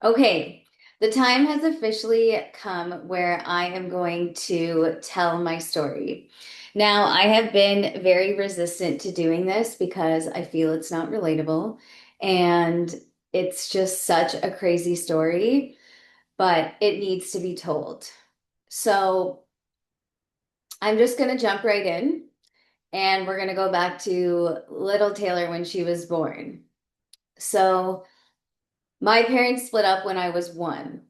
Okay, the time has officially come where I am going to tell my story. Now, I have been very resistant to doing this because I feel it's not relatable and it's just such a crazy story, but it needs to be told. So, I'm just going to jump right in and we're going to go back to little Taylor when she was born. So, my parents split up when I was one.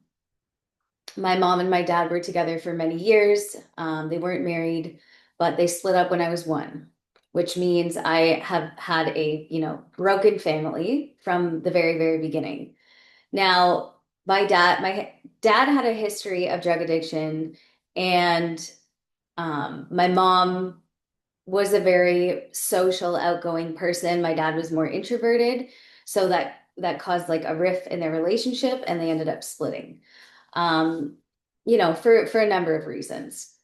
My mom and my dad were together for many years. They weren't married, but they split up when I was one, which means I have had a, broken family from the very, very beginning. Now, my dad had a history of drug addiction, and my mom was a very social, outgoing person. My dad was more introverted, so that caused like a rift in their relationship, and they ended up splitting. Um, for a number of reasons.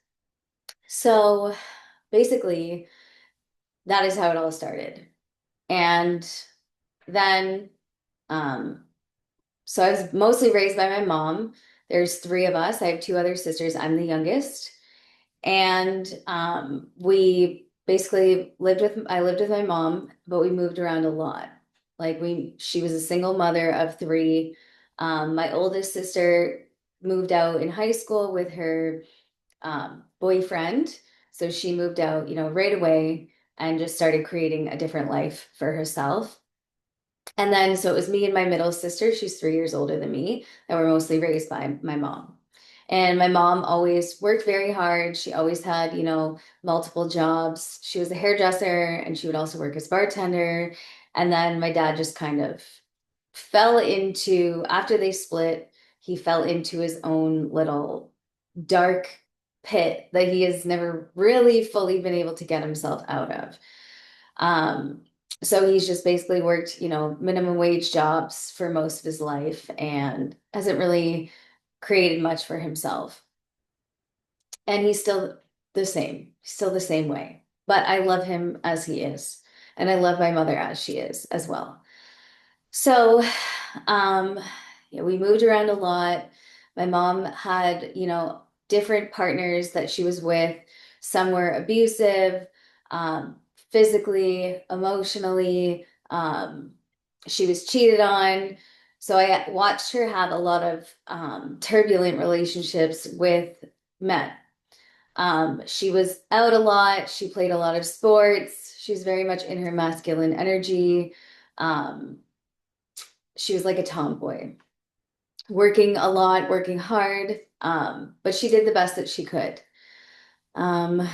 So basically, that is how it all started. And then, um, so I was mostly raised by my mom. There's three of us. I have two other sisters. I'm the youngest. And we basically I lived with my mom, but we moved around a lot. She was a single mother of three. My oldest sister moved out in high school with her boyfriend. So she moved out, right away and just started creating a different life for herself. And then, so it was me and my middle sister, she's 3 years older than me, that were mostly raised by my mom. And my mom always worked very hard. She always had, multiple jobs. She was a hairdresser and she would also work as bartender. And then my dad just kind of after they split, he fell into his own little dark pit that he has never really fully been able to get himself out of. Um, so he's just basically worked, minimum wage jobs for most of his life and hasn't really created much for himself. And he's still the same way. But I love him as he is. And I love my mother as she is as well. So, um, yeah, we moved around a lot. My mom had, different partners that she was with. Some were abusive, physically, emotionally. She was cheated on. So I watched her have a lot of turbulent relationships with men. She was out a lot. She played a lot of sports. She was very much in her masculine energy. Um, she was like a tomboy, working a lot, working hard, but she did the best that she could. Um,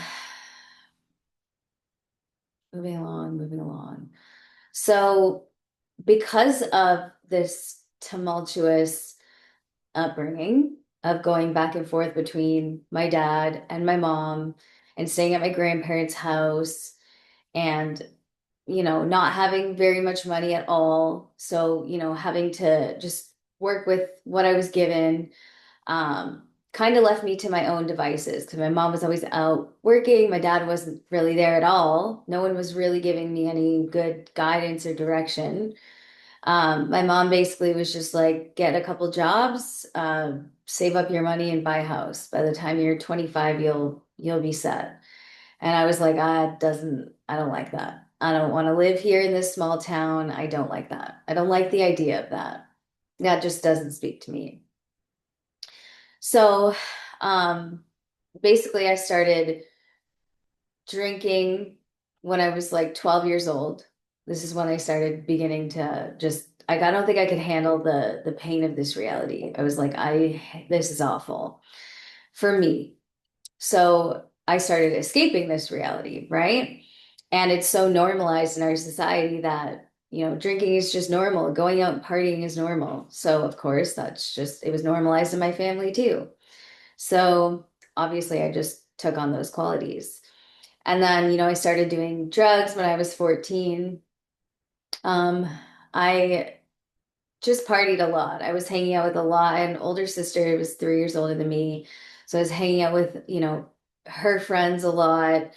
moving along, moving along. So, because of this tumultuous upbringing of going back and forth between my dad and my mom and staying at my grandparents' house and not having very much money at all. So, having to just work with what I was given, kind of left me to my own devices because my mom was always out working. My dad wasn't really there at all. No one was really giving me any good guidance or direction. My mom basically was just like, get a couple jobs, save up your money and buy a house. By the time you're 25, you'll be set. And I was like, I don't like that. I don't want to live here in this small town. I don't like that. I don't like the idea of that. That just doesn't speak to me. So, um, basically, I started drinking when I was like 12 years old. This is when I started beginning to I don't think I could handle the pain of this reality. I was like, this is awful for me. So I started escaping this reality, right? And it's so normalized in our society that, drinking is just normal, going out and partying is normal. So, of course, it was normalized in my family too. So, obviously, I just took on those qualities. And then, I started doing drugs when I was 14. I just partied a lot. I was hanging out with a lot. I had an older sister who was 3 years older than me. So I was hanging out with, her friends a lot.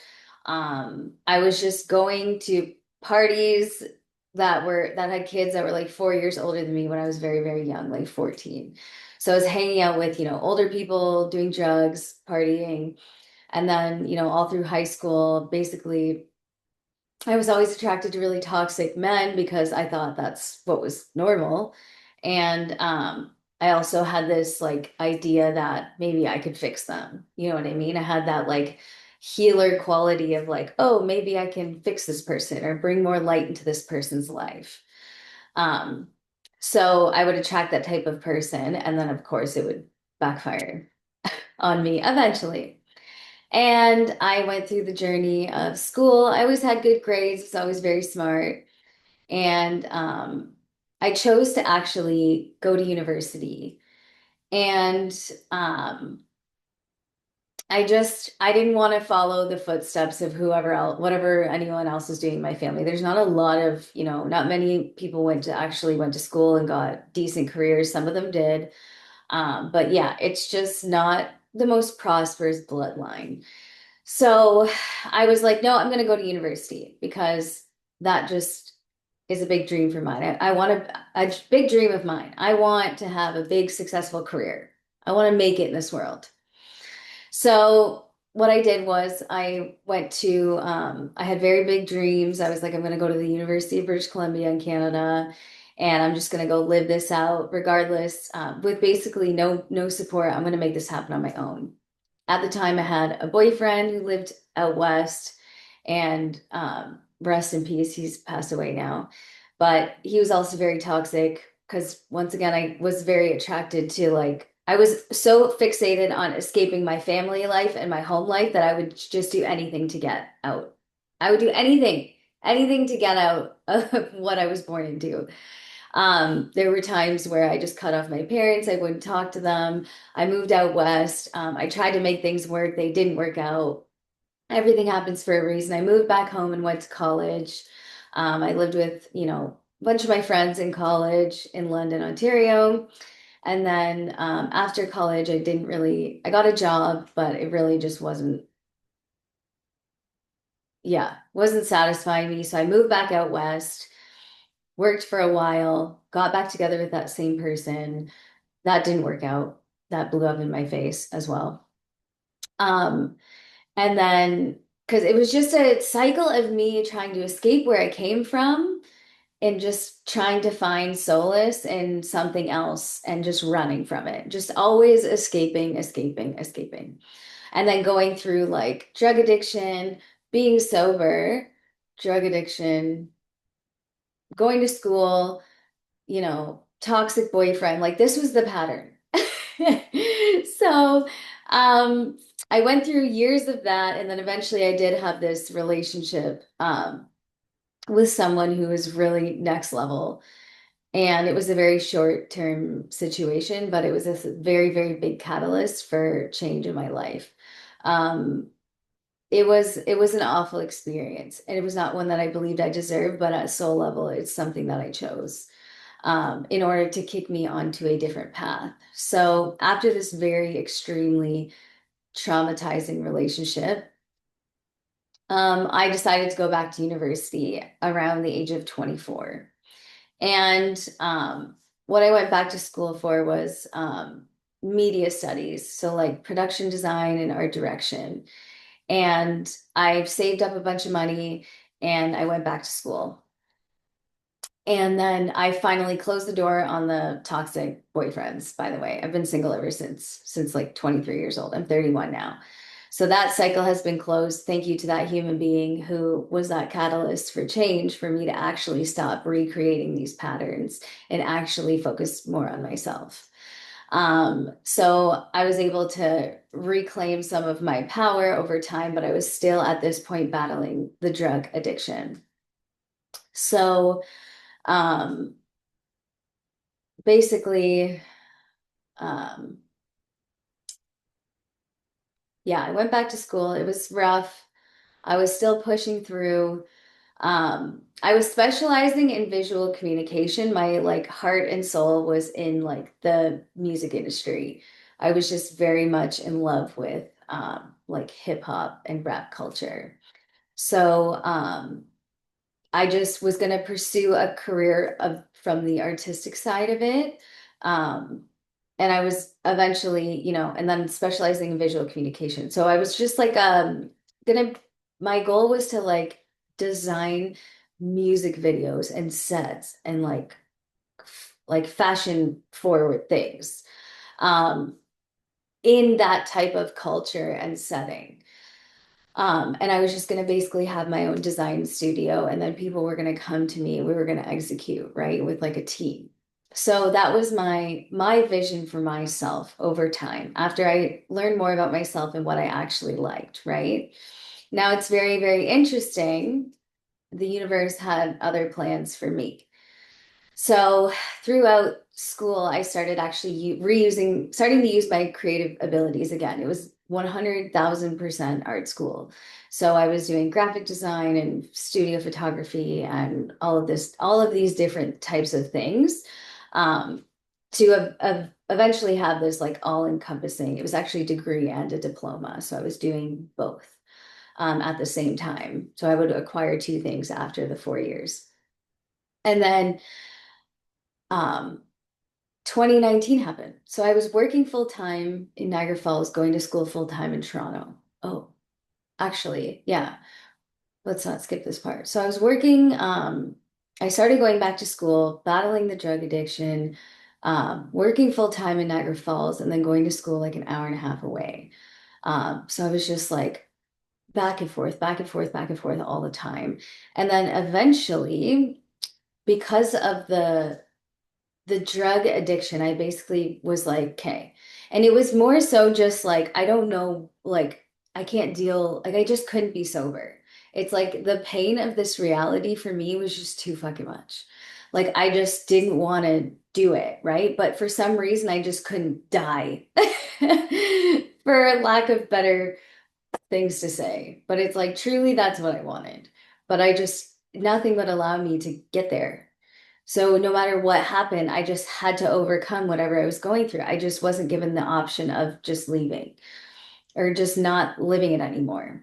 I was just going to parties that had kids that were like 4 years older than me when I was very, very young, like 14. So I was hanging out with, older people, doing drugs, partying, and then, all through high school, basically I was always attracted to really toxic men because I thought that's what was normal. And I also had this like idea that maybe I could fix them. You know what I mean? I had that like healer quality of like, oh, maybe I can fix this person or bring more light into this person's life. Um, so I would attract that type of person, and then of course it would backfire on me eventually. And I went through the journey of school. I always had good grades, was always very smart. And I chose to actually go to university. And um, I didn't want to follow the footsteps of whoever else, whatever anyone else is doing in my family. There's not a lot of, not many people went to school and got decent careers. Some of them did. But yeah, it's just not the most prosperous bloodline. So I was like, no, I'm going to go to university because that just is a big dream for mine. I want a big dream of mine. I want to have a big, successful career. I want to make it in this world. So what I did was I had very big dreams. I was like, I'm going to go to the University of British Columbia in Canada, and I'm just going to go live this out regardless, with basically no support. I'm going to make this happen on my own. At the time, I had a boyfriend who lived out west, and rest in peace, he's passed away now. But he was also very toxic because once again, I was very attracted to like, I was so fixated on escaping my family life and my home life that I would just do anything to get out. I would do anything to get out of what I was born into. There were times where I just cut off my parents. I wouldn't talk to them. I moved out west. I tried to make things work. They didn't work out. Everything happens for a reason. I moved back home and went to college. I lived with, a bunch of my friends in college in London, Ontario. And then after college, I got a job, but it really just wasn't satisfying me. So I moved back out west, worked for a while, got back together with that same person. That didn't work out. That blew up in my face as well. Um, and then, because it was just a cycle of me trying to escape where I came from and just trying to find solace in something else and just running from it, just always escaping, escaping, escaping. And then going through like drug addiction, being sober, drug addiction, going to school, toxic boyfriend. Like this was the pattern. So, um, I went through years of that, and then eventually I did have this relationship with someone who was really next level. And it was a very short term situation, but it was a very, very big catalyst for change in my life. Um, it was an awful experience, and it was not one that I believed I deserved, but at soul level, it's something that I chose in order to kick me onto a different path. So after this very extremely traumatizing relationship, I decided to go back to university around the age of 24. And what I went back to school for was media studies, so like production design and art direction. And I saved up a bunch of money and I went back to school. And then I finally closed the door on the toxic boyfriends, by the way. I've been single ever since like 23 years old. I'm 31 now. So that cycle has been closed. Thank you to that human being who was that catalyst for change for me to actually stop recreating these patterns and actually focus more on myself. So I was able to reclaim some of my power over time, but I was still at this point battling the drug addiction. So um, basically, um, yeah, I went back to school. It was rough. I was still pushing through. I was specializing in visual communication. My like heart and soul was in like the music industry. I was just very much in love with like hip hop and rap culture. So I just was going to pursue a career of from the artistic side of it. Um, and I was eventually, and then specializing in visual communication. So I was just like, gonna, my goal was to like design music videos and sets and like fashion forward things, um, in that type of culture and setting. And I was just going to basically have my own design studio, and then people were going to come to me. We were going to execute, right, with like a team. So that was my vision for myself over time after I learned more about myself and what I actually liked, right? Now it's very, very interesting. The universe had other plans for me. So throughout school, I started actually starting to use my creative abilities again. It was 100,000% art school. So I was doing graphic design and studio photography and all of these different types of things, um, to eventually have this like all encompassing. It was actually a degree and a diploma. So I was doing both, at the same time. So I would acquire two things after the 4 years. And then, um, 2019 happened. So I was working full time in Niagara Falls, going to school full time in Toronto. Oh, actually, yeah, let's not skip this part. So I was working, I started going back to school, battling the drug addiction, working full time in Niagara Falls, and then going to school like an hour and a half away. So I was just like back and forth, back and forth, back and forth all the time. And then eventually, because of the drug addiction, I basically was like, okay. And it was more so just like, I don't know, like, I can't deal, like, I just couldn't be sober. It's like the pain of this reality for me was just too fucking much. Like, I just didn't want to do it, right? But for some reason, I just couldn't die, for lack of better things to say. But it's like, truly, that's what I wanted. But I just, nothing would allow me to get there. So no matter what happened, I just had to overcome whatever I was going through. I just wasn't given the option of just leaving or just not living it anymore.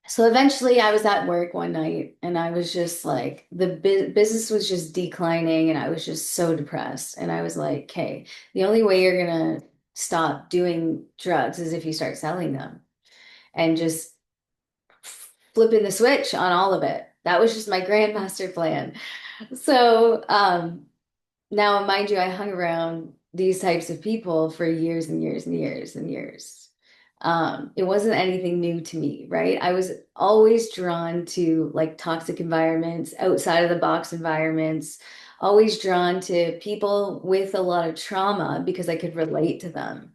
So eventually I was at work one night and I was just like, the business was just declining and I was just so depressed. And I was like, okay, the only way you're gonna stop doing drugs is if you start selling them and just flipping the switch on all of it. That was just my grandmaster plan. So, now, mind you, I hung around these types of people for years and years and years and years. It wasn't anything new to me, right? I was always drawn to like toxic environments, outside of the box environments, always drawn to people with a lot of trauma because I could relate to them,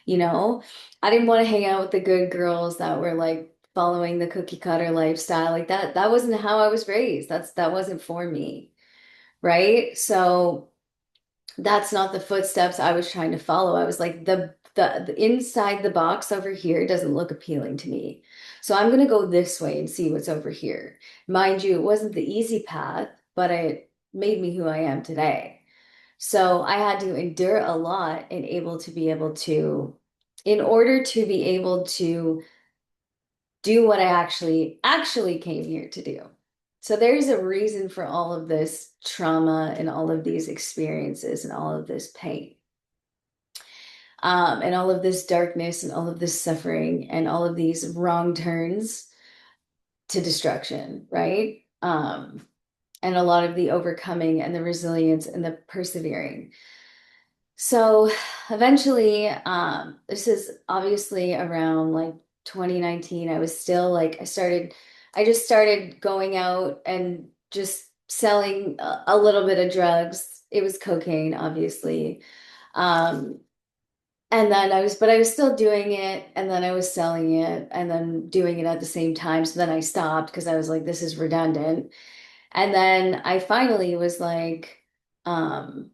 you know? I didn't want to hang out with the good girls that were like following the cookie cutter lifestyle like that. That wasn't how I was raised. That wasn't for me, right? So that's not the footsteps I was trying to follow. I was like, the inside the box over here doesn't look appealing to me. So I'm gonna go this way and see what's over here. Mind you, it wasn't the easy path, but it made me who I am today. So I had to endure a lot in order to be able to do what I actually came here to do. So there's a reason for all of this trauma and all of these experiences and all of this pain, and all of this darkness and all of this suffering and all of these wrong turns to destruction, right? And a lot of the overcoming and the resilience and the persevering. So eventually, this is obviously around like 2019. I was still like, I just started going out and just selling a little bit of drugs. It was cocaine, obviously. Um, and then but I was still doing it, and then I was selling it, and then doing it at the same time. So then I stopped because I was like, this is redundant. And then I finally was like, um,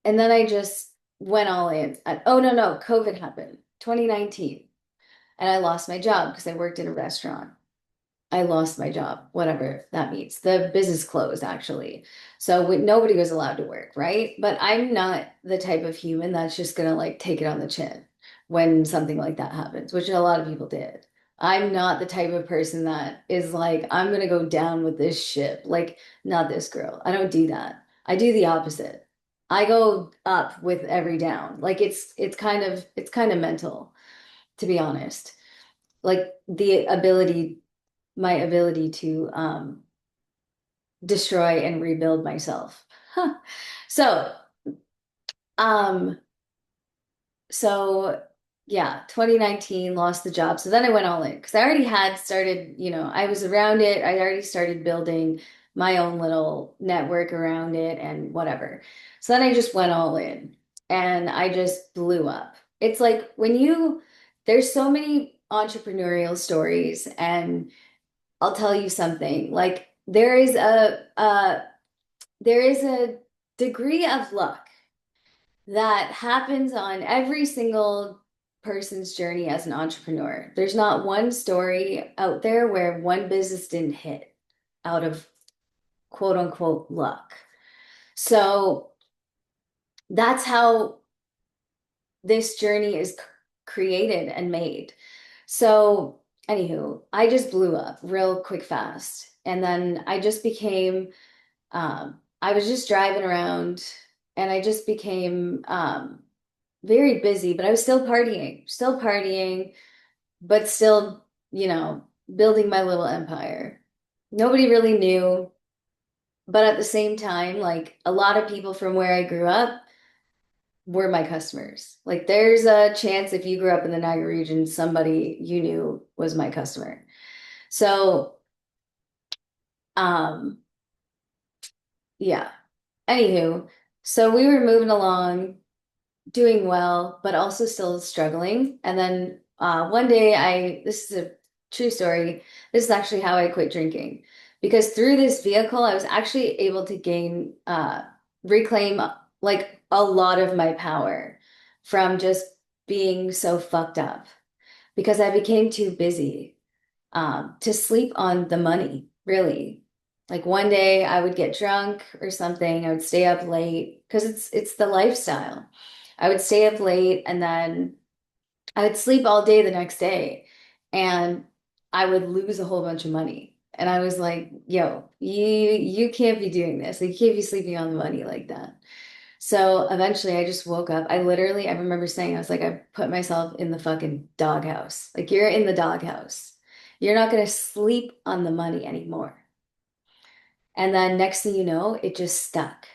and then I just went all in. Oh, no, no, COVID happened, 2019. And I lost my job because I worked in a restaurant. I lost my job, whatever that means. The business closed actually. So nobody was allowed to work, right? But I'm not the type of human that's just gonna like take it on the chin when something like that happens, which a lot of people did. I'm not the type of person that is like, I'm gonna go down with this ship. Like, not this girl. I don't do that. I do the opposite. I go up with every down. Like it's kind of mental, to be honest. Like my ability to destroy and rebuild myself. Huh. So, um, so yeah, 2019 lost the job. So then I went all in because I already had started, I was around it. I already started building my own little network around it and whatever. So then I just went all in and I just blew up. It's like there's so many entrepreneurial stories, and I'll tell you something, like there is a degree of luck that happens on every single person's journey as an entrepreneur. There's not one story out there where one business didn't hit out of quote unquote luck. So that's how this journey is created and made. So, anywho, I just blew up real quick fast. And then I was just driving around and I just became very busy, but I was still partying, but still, building my little empire. Nobody really knew, but at the same time, like a lot of people from where I grew up were my customers. Like there's a chance if you grew up in the Niagara region, somebody you knew was my customer. So, um, yeah. Anywho, so we were moving along, doing well, but also still struggling. And then one day, this is a true story. This is actually how I quit drinking. Because through this vehicle, I was actually able to reclaim like a lot of my power from just being so fucked up because I became too busy to sleep on the money, really. Like one day I would get drunk or something, I would stay up late because it's the lifestyle. I would stay up late and then I would sleep all day the next day and I would lose a whole bunch of money. And I was like, yo, you can't be doing this. Like, you can't be sleeping on the money like that. So eventually I just woke up. I remember saying, I was like, I put myself in the fucking doghouse. Like, you're in the doghouse. You're not going to sleep on the money anymore. And then next thing you know, it just stuck.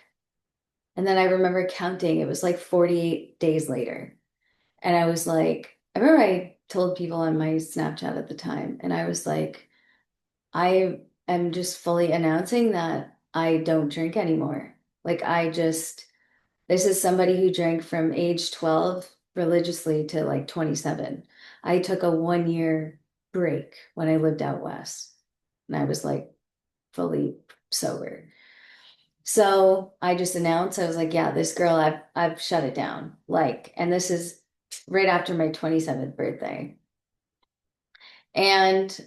And then I remember counting, it was like 48 days later. And I was like, I remember I told people on my Snapchat at the time, and I was like, I am just fully announcing that I don't drink anymore. Like, this is somebody who drank from age 12 religiously to like 27. I took a 1 year break when I lived out west, and I was like fully sober. So I just announced, I was like, yeah, this girl, I've shut it down. Like, and this is right after my 27th birthday. And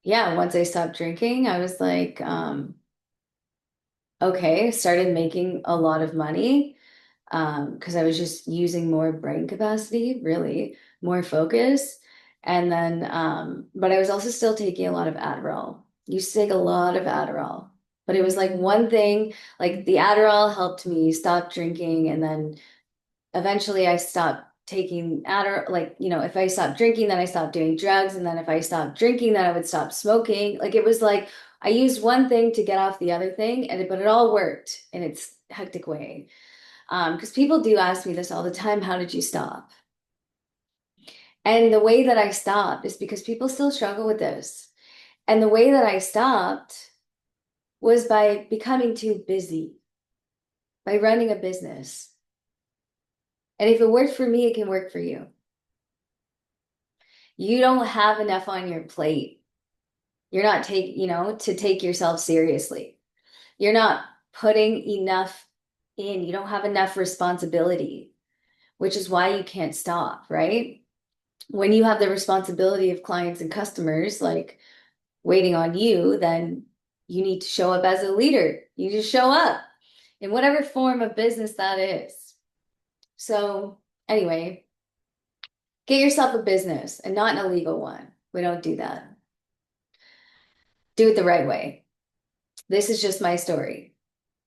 yeah, once I stopped drinking, I was like, okay, started making a lot of money because I was just using more brain capacity, really, more focus. And then, but I was also still taking a lot of Adderall. Used to take a lot of Adderall, but it was like one thing, like the Adderall helped me stop drinking. And then eventually I stopped taking Adderall, like, if I stopped drinking, then I stopped doing drugs. And then if I stopped drinking, then I would stop smoking. Like it was like I used one thing to get off the other thing, but it all worked in its hectic way. Because people do ask me this all the time, how did you stop? And the way that I stopped is because people still struggle with this. And the way that I stopped was by becoming too busy, by running a business. And if it worked for me, it can work for you. You don't have enough on your plate. You're not to take yourself seriously. You're not putting enough in. You don't have enough responsibility, which is why you can't stop, right? When you have the responsibility of clients and customers like waiting on you, then you need to show up as a leader. You just show up in whatever form of business that is. So, anyway, Get yourself a business and not an illegal one. We don't do that. Do it the right way. This is just my story.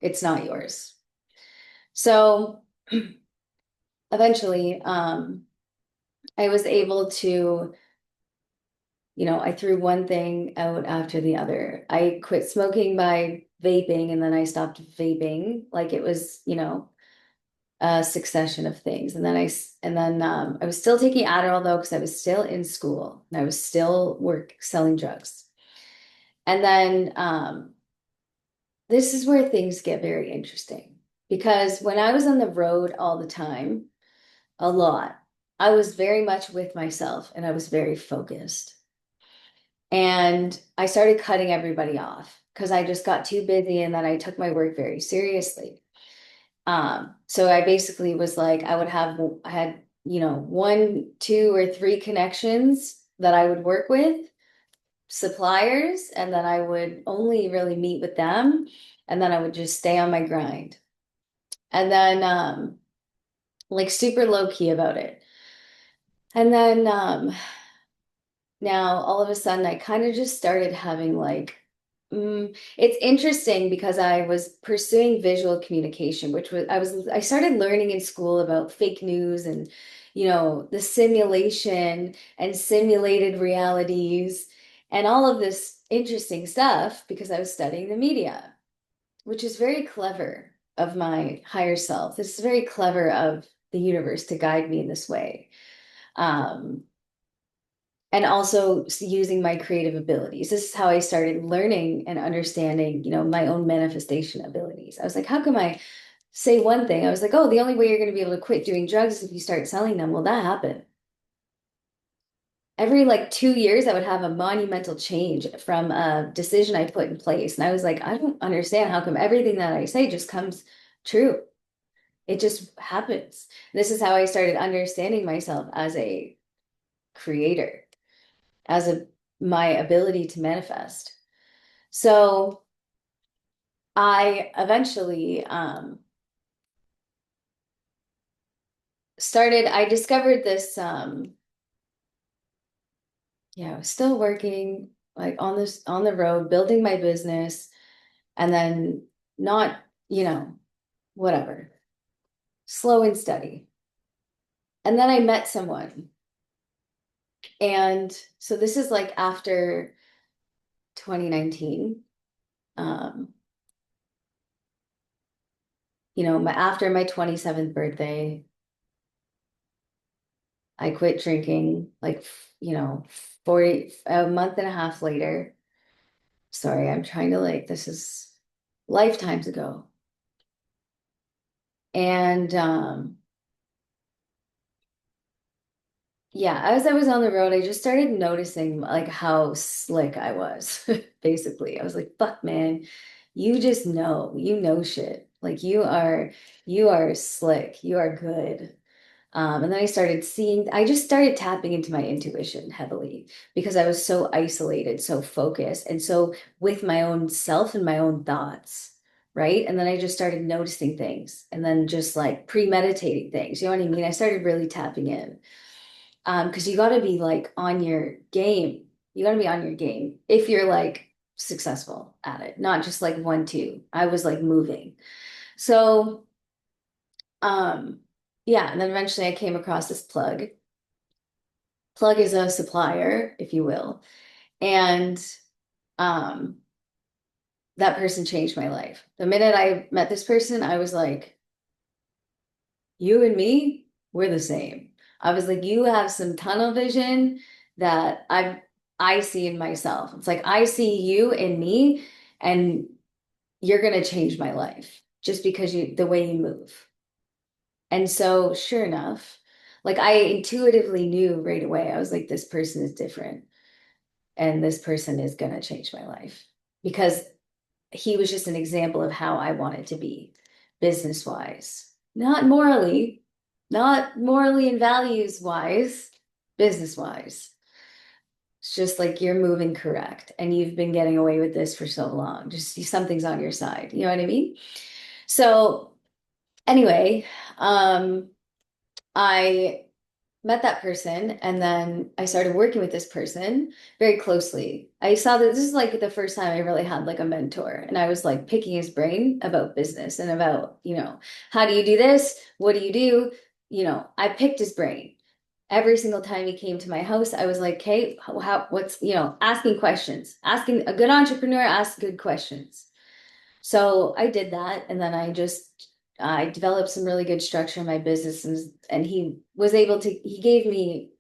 It's not yours. So eventually, I was able to, I threw one thing out after the other. I quit smoking by vaping and then I stopped vaping like it was, a succession of things. And then I was still taking Adderall though because I was still in school and I was still selling drugs. And then this is where things get very interesting because when I was on the road all the time, a lot, I was very much with myself and I was very focused. And I started cutting everybody off because I just got too busy and then I took my work very seriously. So I basically was like, I had, one, two, or three connections that I would work with, suppliers, and then I would only really meet with them, and then I would just stay on my grind. And then like super low key about it. And then now all of a sudden I kind of just started having like it's interesting because I was pursuing visual communication, which I started learning in school about fake news and the simulation and simulated realities and all of this interesting stuff because I was studying the media, which is very clever of my higher self. This is very clever of the universe to guide me in this way. Um, and also using my creative abilities. This is how I started learning and understanding, my own manifestation abilities. I was like, how come I say one thing? I was like, oh, the only way you're going to be able to quit doing drugs is if you start selling them. Well, that happened. Every like 2 years, I would have a monumental change from a decision I put in place. And I was like, I don't understand how come everything that I say just comes true. It just happens. This is how I started understanding myself as a creator, as my ability to manifest. So I eventually I discovered this, I was still working like on the road, building my business, and then not, you know, whatever, slow and steady. And then I met someone. And so this is like after 2019. Um, after my 27th birthday, I quit drinking like, 40, a month and a half later. Sorry, I'm trying to like, this is lifetimes ago. And yeah, as I was on the road, I just started noticing like how slick I was, basically. I was like, fuck, man, you know shit. Like you are slick, you are good. And then I just started tapping into my intuition heavily because I was so isolated, so focused, and so with my own self and my own thoughts, right? And then I just started noticing things and then just like premeditating things. You know what I mean? I started really tapping in. Because you got to be like on your game. You got to be on your game if you're like successful at it, not just like one, two. I was like moving. So, um, yeah, and then eventually I came across this plug. Plug is a supplier, if you will. And um, that person changed my life. The minute I met this person, I was like, you and me, we're the same. I was like, you have some tunnel vision that I see in myself. It's like I see you in me, and you're gonna change my life just because the way you move. And so, sure enough, like I intuitively knew right away, I was like, this person is different, and this person is gonna change my life because he was just an example of how I wanted to be business wise, not morally and values wise, business wise. It's just like you're moving correct and you've been getting away with this for so long. Just something's on your side. You know what I mean? So anyway, I met that person, and then I started working with this person very closely. I saw that this is like the first time I really had like a mentor, and I was like picking his brain about business and about, how do you do this? What do you do? I picked his brain. Every single time he came to my house, I was like, "Okay, what's, asking questions. Asking a good entrepreneur asks good questions." So I did that, and then I developed some really good structure in my business, and he was able to, he gave me,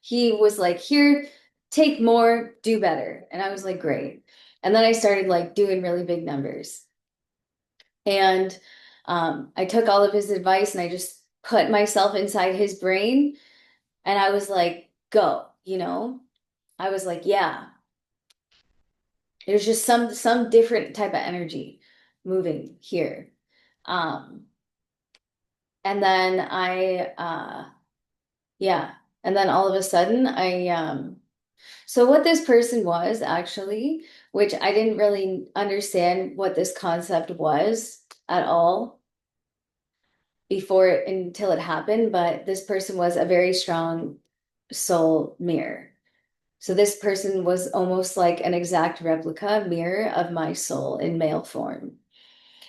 he was like, "Here, take more, do better." And I was like, "Great." And then I started like doing really big numbers. And I took all of his advice and I just put myself inside his brain, and I was like, "Go," I was like, "Yeah." There's just some different type of energy moving here. Um, and then yeah, and then all of a sudden so what this person was actually, which I didn't really understand what this concept was at all before until it happened, but this person was a very strong soul mirror. So this person was almost like an exact replica mirror of my soul in male form.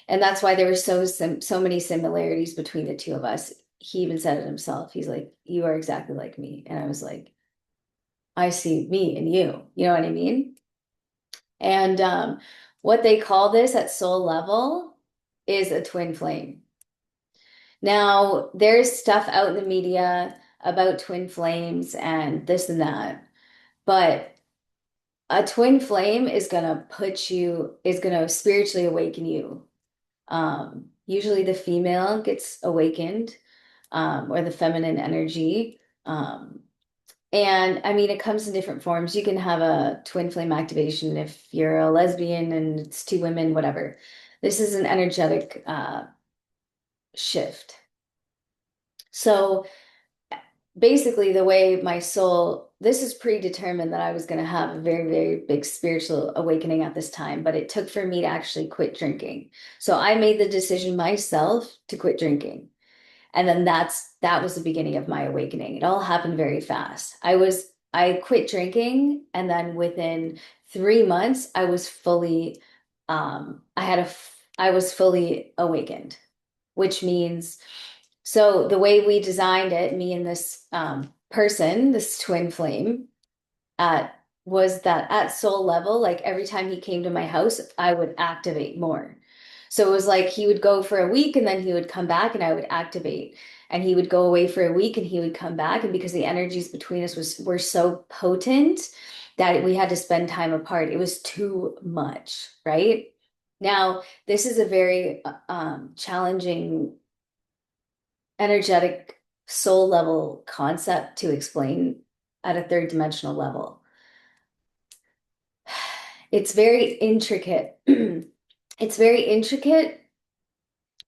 And that's why there were so many similarities between the two of us. He even said it himself. He's like, "You are exactly like me." And I was like, "I see me in you." You know what I mean? And what they call this at soul level is a twin flame. Now, there's stuff out in the media about twin flames and this and that, but a twin flame is gonna spiritually awaken you. Usually the female gets awakened, or the feminine energy. And I mean, it comes in different forms. You can have a twin flame activation if you're a lesbian and it's two women, whatever. This is an energetic shift. So basically, the way my soul, this is predetermined that I was going to have a very, very big spiritual awakening at this time, but it took for me to actually quit drinking. So I made the decision myself to quit drinking. And then that was the beginning of my awakening. It all happened very fast. I quit drinking, and then within 3 months, I was fully awakened, which means, so the way we designed it, me and this person, this twin flame, at was that at soul level, like every time he came to my house, I would activate more. So it was like he would go for a week and then he would come back and I would activate. And he would go away for a week and he would come back. And because the energies between us were so potent that we had to spend time apart, it was too much, right? Now, this is a very challenging, energetic, soul level concept to explain at a third dimensional level. It's very intricate. It's very intricate,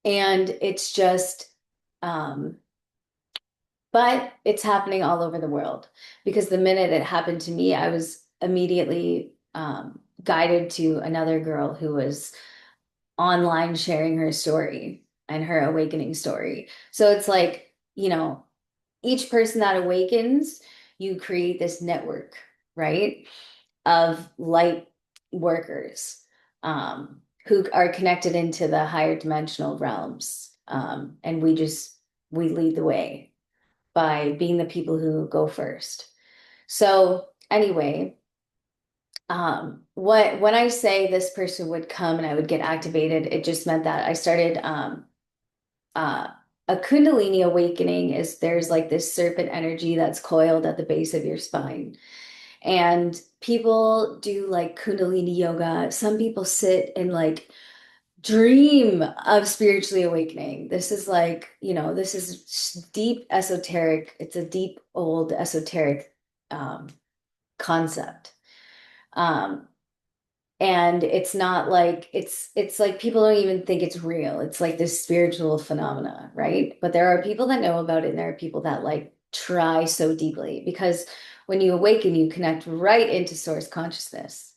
and it's just, um, but it's happening all over the world because the minute it happened to me, I was immediately guided to another girl who was online sharing her story and her awakening story. So it's like, each person that awakens, you create this network, right? Of light workers, who are connected into the higher dimensional realms. And we lead the way by being the people who go first. So anyway, when I say this person would come and I would get activated, it just meant that I started uh, a Kundalini awakening is there's like this serpent energy that's coiled at the base of your spine. And people do like Kundalini yoga. Some people sit and like dream of spiritually awakening. This is like, this is deep esoteric. It's a deep, old esoteric um, concept. Um, and it's not like it's like people don't even think it's real. It's like this spiritual phenomena, right? But there are people that know about it, and there are people that like try so deeply because when you awaken, you connect right into source consciousness.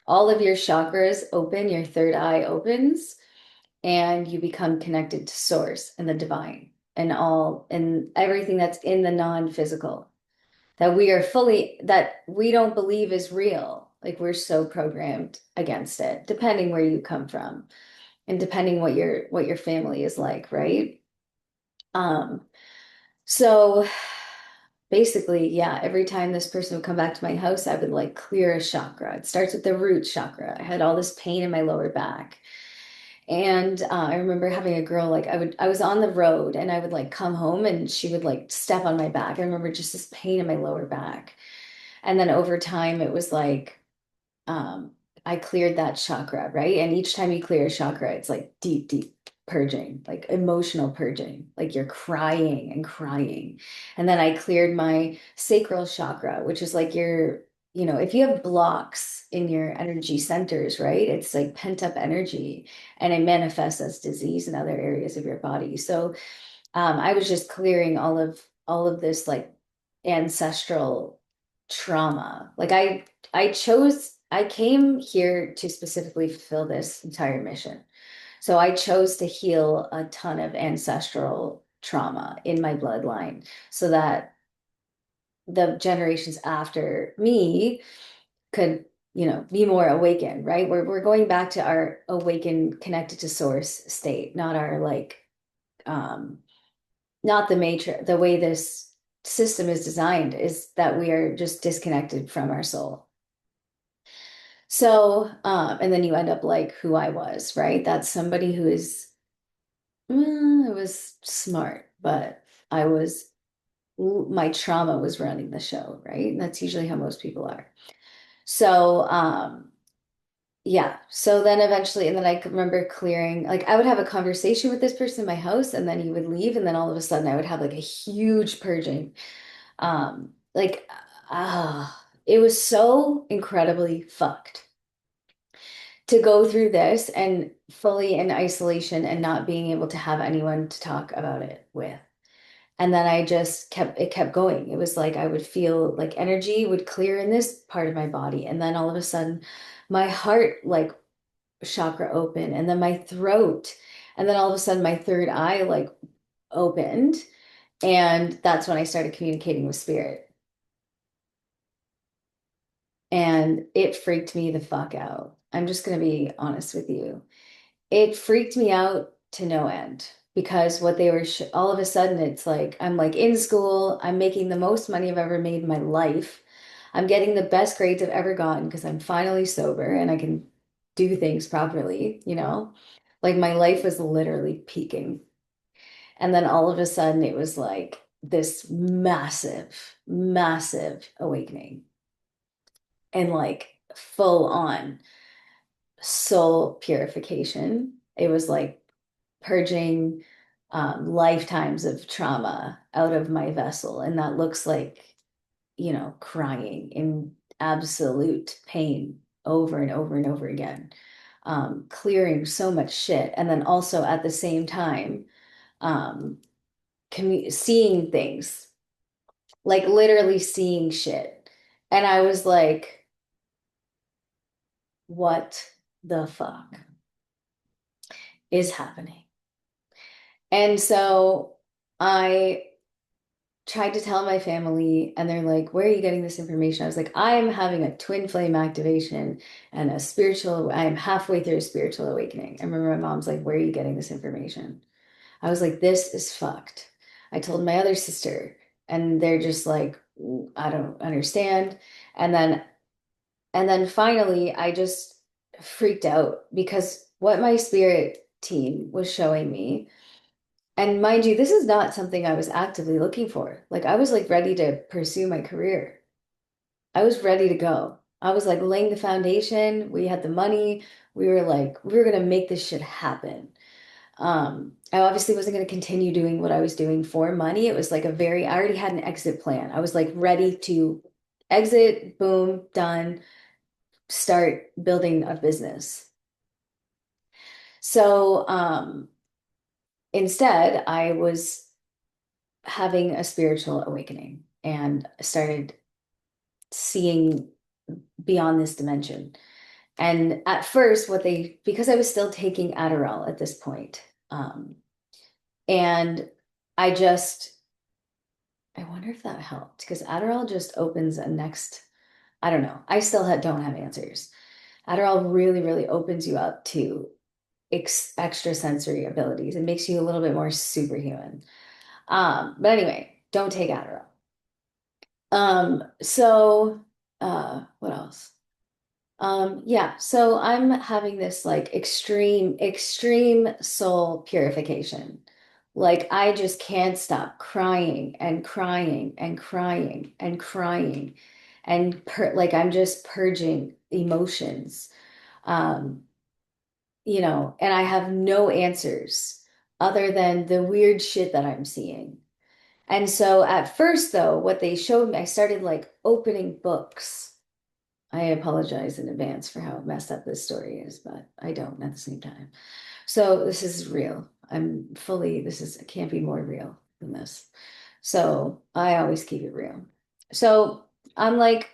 All of your chakras open, your third eye opens, and you become connected to source and the divine. and all and everything that's in the non-physical that we are fully that we don't believe is real. Like we're so programmed against it, depending where you come from and depending what your family is like, right? Um, so basically, yeah, every time this person would come back to my house, I would like clear a chakra. It starts with the root chakra. I had all this pain in my lower back. And I remember having a girl like I was on the road and I would like come home and she would like step on my back. I remember just this pain in my lower back. And then over time it was like um I cleared that chakra, right? And each time you clear a chakra, it's like deep, deep purging, like emotional purging, like you're crying and crying. And then I cleared my sacral chakra, which is like your, you know, if you have blocks in your energy centers, right? It's like pent up energy and it manifests as disease in other areas of your body. So I was just clearing all of this like ancestral trauma. Like I came here to specifically fulfill this entire mission. So I chose to heal a ton of ancestral trauma in my bloodline so that the generations after me could, you know, be more awakened, right? We're going back to our awakened, connected to source state, not our like um not the matrix. The way this system is designed is that we are just disconnected from our soul. So, and then you end up like who I was, right? That's somebody who is, I was smart, but I was, my trauma was running the show, right? And that's usually how most people are. So, yeah. So then eventually, and then I could remember clearing, like I would have a conversation with this person in my house, and then he would leave, and then all of a sudden I would have like a huge purging. Like it was so incredibly fucked to go through this and fully in isolation and not being able to have anyone to talk about it with. And then I just kept it kept going. It was like I would feel like energy would clear in this part of my body. And then all of a sudden my heart like chakra open and then my throat. And then all of a sudden my third eye like opened. And that's when I started communicating with spirit. And it freaked me the fuck out. I'm just going to be honest with you. It freaked me out to no end because what they were, all of a sudden, it's like, I'm like in school, I'm making the most money I've ever made in my life. I'm getting the best grades I've ever gotten because I'm finally sober and I can do things properly, you know? Like my life was literally peaking. And then all of a sudden, it was like this massive, massive awakening and like full on soul purification. It was like purging lifetimes of trauma out of my vessel. And that looks like, you know, crying in absolute pain over and over and over again, clearing so much shit. And then also at the same time, um, seeing things, like literally seeing shit. And I was like, what the fuck is happening? And so I tried to tell my family, and they're like, where are you getting this information? I was like, I am having a twin flame activation and a spiritual, I am halfway through a spiritual awakening. I remember my mom's like, where are you getting this information? I was like, this is fucked. I told my other sister, and they're just like, I don't understand. And then, and then finally, I just freaked out because what my spirit team was showing me, and mind you, this is not something I was actively looking for. Like I was like ready to pursue my career. I was ready to go. I was like laying the foundation. We had the money. We were like, we were gonna make this shit happen. I obviously wasn't gonna continue doing what I was doing for money. It was like a very, I already had an exit plan. I was like ready to exit, boom, done, start building a business. So instead, I was having a spiritual awakening and started seeing beyond this dimension. And at first, what because I was still taking Adderall at this point, and I just, I wonder if that helped because Adderall just opens a next, I don't know. I still don't have answers. Adderall really, really opens you up to extra sensory abilities. It makes you a little bit more superhuman. But anyway, don't take Adderall. So what else? Yeah, so I'm having this like extreme soul purification. Like I just can't stop crying and crying and crying and crying and like I'm just purging emotions. Um, and I have no answers other than the weird shit that I'm seeing. And so at first though, what they showed me, I started like opening books. I apologize in advance for how messed up this story is, but I don't at the same time. So this is real. It can't be more real than this. So I always keep it real. So I'm like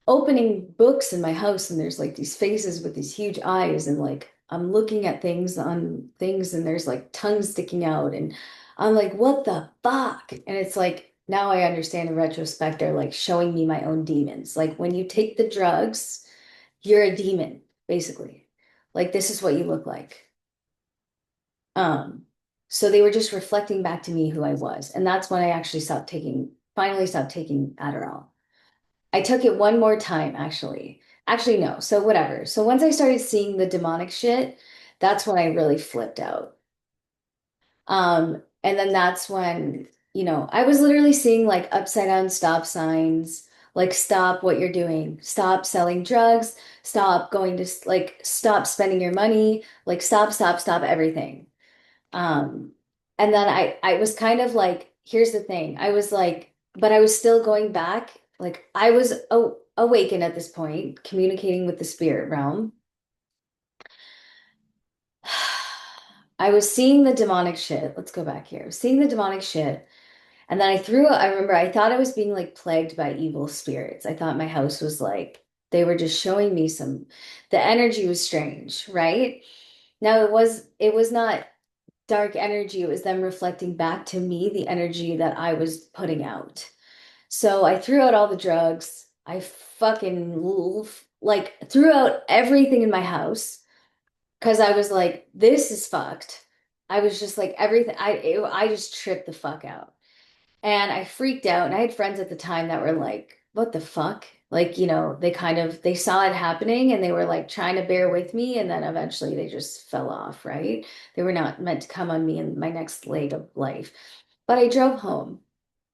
opening books in my house, and there's like these faces with these huge eyes, and like I'm looking at things on things, and there's like tongues sticking out, and I'm like, what the fuck? And it's like now I understand in retrospect, they're like showing me my own demons. Like when you take the drugs, you're a demon, basically. Like this is what you look like. Um, so they were just reflecting back to me who I was. And that's when I actually finally stopped taking Adderall. I took it one more time, actually. Actually, no. So whatever. So once I started seeing the demonic shit, that's when I really flipped out. And then that's when, I was literally seeing like upside down stop signs, like stop what you're doing, stop selling drugs, stop going to like stop spending your money, like stop everything. Um, and then I was kind of like, here's the thing. I was like, but I was still going back. Like I was awakened at this point, communicating with the spirit realm. I was seeing the demonic shit. Let's go back here. I was seeing the demonic shit. And then I remember I thought I was being like plagued by evil spirits. I thought my house was like, they were just showing me the energy was strange, right? Now it was not dark energy. It was them reflecting back to me the energy that I was putting out. So I threw out all the drugs. I fucking like threw out everything in my house because I was like, this is fucked. I was just like everything. I just tripped the fuck out. And I freaked out. And I had friends at the time that were like, what the fuck? Like, they saw it happening and they were like trying to bear with me. And then eventually they just fell off, right? They were not meant to come on me in my next leg of life. But I drove home.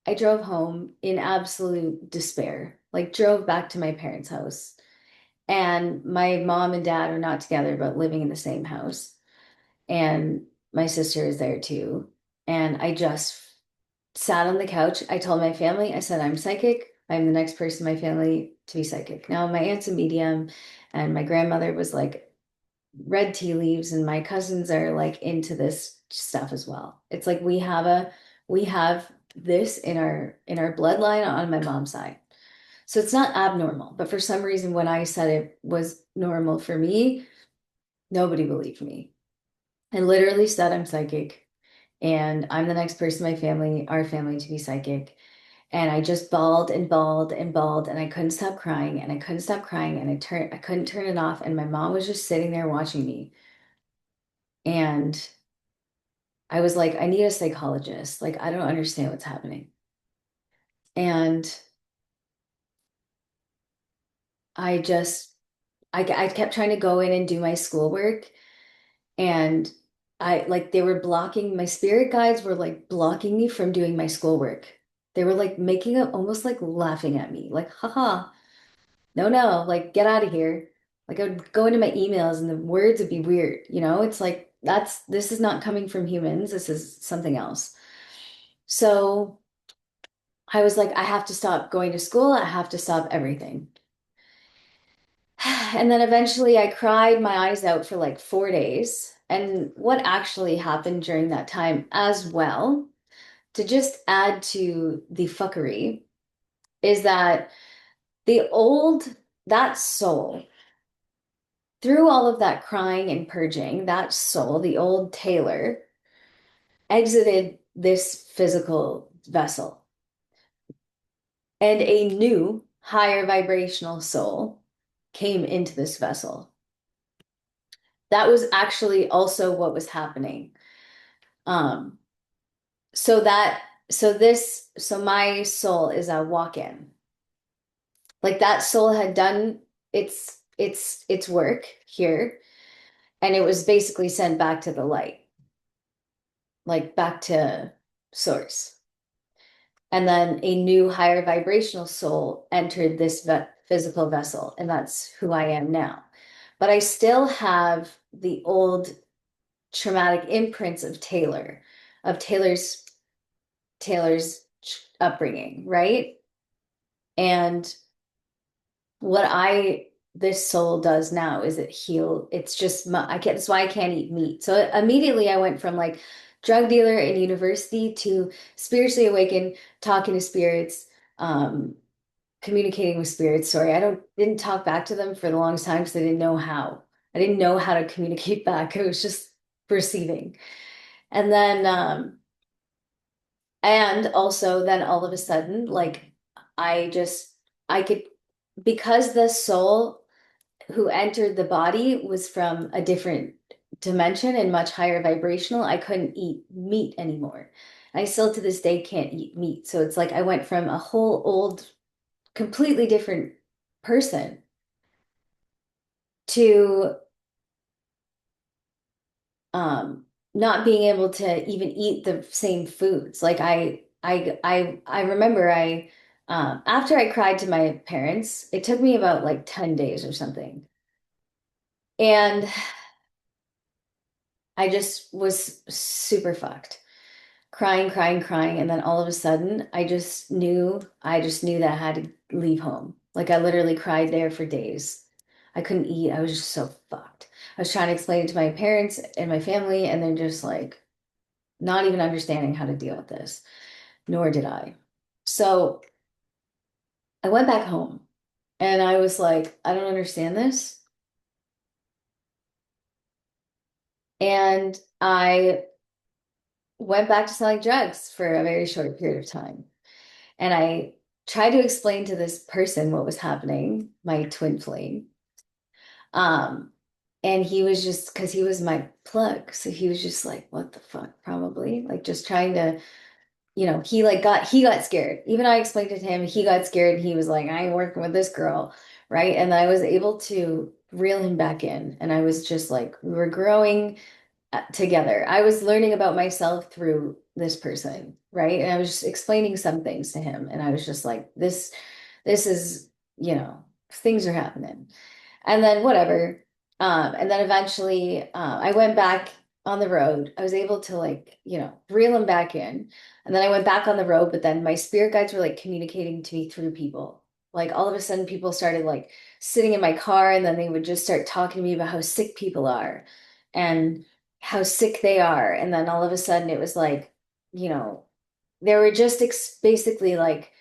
I drove home in absolute despair, like drove back to my parents' house. And my mom and dad are not together, but living in the same house. And my sister is there too. And I just sat on the couch. I told my family, I said, I'm psychic. I'm the next person in my family to be psychic. Now, my aunt's a medium, and my grandmother was like read tea leaves, and my cousins are like into this stuff as well. It's like we have this in our bloodline on my mom's side. So it's not abnormal, but for some reason, when I said it was normal for me, nobody believed me. I literally said I'm psychic and I'm the next person in our family to be psychic. And I just bawled and bawled and bawled, and I couldn't stop crying, and I couldn't stop crying, and I couldn't turn it off. And my mom was just sitting there watching me. And I was like, I need a psychologist. Like, I don't understand what's happening. And I just, I kept trying to go in and do my schoolwork, and they were blocking, my spirit guides were like blocking me from doing my schoolwork. They were like making it almost like laughing at me, like, haha, no, like get out of here. Like I would go into my emails and the words would be weird, It's like this is not coming from humans. This is something else. So I was like, I have to stop going to school. I have to stop everything. And then eventually I cried my eyes out for like 4 days. And what actually happened during that time as well, to just add to the fuckery, is that the old, that soul, through all of that crying and purging, that soul, the old Taylor, exited this physical vessel, and a new higher vibrational soul came into this vessel. That was actually also what was happening. Um, so that so my soul is a walk-in. Like that soul had done its work here, and it was basically sent back to the light, like back to source. And then a new higher vibrational soul entered this physical vessel, and that's who I am now. But I still have the old traumatic imprints of Taylor's upbringing, right? And what I this soul does now is it heal. It's just I can't. That's why I can't eat meat. So immediately I went from like drug dealer in university to spiritually awakened, talking to spirits, um, communicating with spirits. Sorry, I don't didn't talk back to them for the longest time because I didn't know how. I didn't know how to communicate back. It was just receiving. And then and also then all of a sudden, like I just I could because the soul who entered the body was from a different dimension and much higher vibrational, I couldn't eat meat anymore. I still to this day can't eat meat. So it's like I went from a whole old, completely different person to not being able to even eat the same foods. Like I remember after I cried to my parents, it took me about like 10 days or something. And I just was super fucked, crying, crying, crying. And then all of a sudden, I just knew that I had to leave home. Like I literally cried there for days. I couldn't eat. I was just so fucked. I was trying to explain it to my parents and my family, and they're just like not even understanding how to deal with this, nor did I. So I went back home and I was like, I don't understand this. And I went back to selling drugs for a very short period of time. And I tried to explain to this person what was happening, my twin flame. Um, and he was just because he was my plug. So he was just like, what the fuck, probably like just trying to, he got scared. Even I explained it to him, he got scared. He was like, I ain't working with this girl. Right. And I was able to reel him back in. And I was just like, we were growing together. I was learning about myself through this person, right? And I was just explaining some things to him, and I was just like, this is, things are happening. And then whatever. And then eventually, I went back on the road. I was able to like, reel him back in. And then I went back on the road, but then my spirit guides were like communicating to me through people. Like all of a sudden, people started like sitting in my car, and then they would just start talking to me about how sick people are. And how sick they are. And then all of a sudden it was like, you know, they were just basically like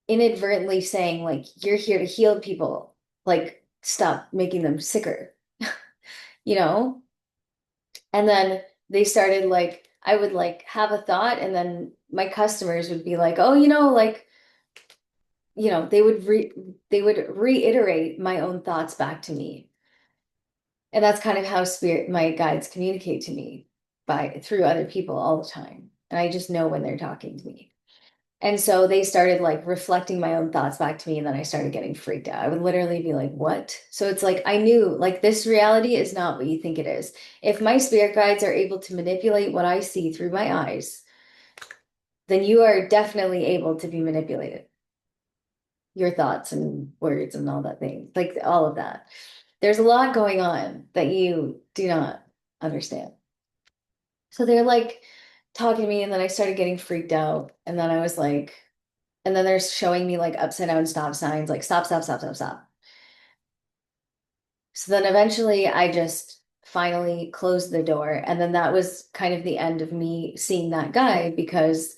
inadvertently saying, like, you're here to heal people, like, stop making them sicker, you know? And then they started like, I would like have a thought, and then my customers would be like, oh, like, they would reiterate my own thoughts back to me. And that's kind of how spirit my guides communicate to me by through other people all the time. And I just know when they're talking to me. And so they started like reflecting my own thoughts back to me, and then I started getting freaked out. I would literally be like, what? So it's like I knew like this reality is not what you think it is. If my spirit guides are able to manipulate what I see through my eyes, then you are definitely able to be manipulated. Your thoughts and words and all that thing, like all of that. There's a lot going on that you do not understand. So they're like talking to me, and then I started getting freaked out. And then I was like, and then they're showing me like upside down stop signs, like stop, stop, stop, stop, stop. So then eventually I just finally closed the door. And then that was kind of the end of me seeing that guy because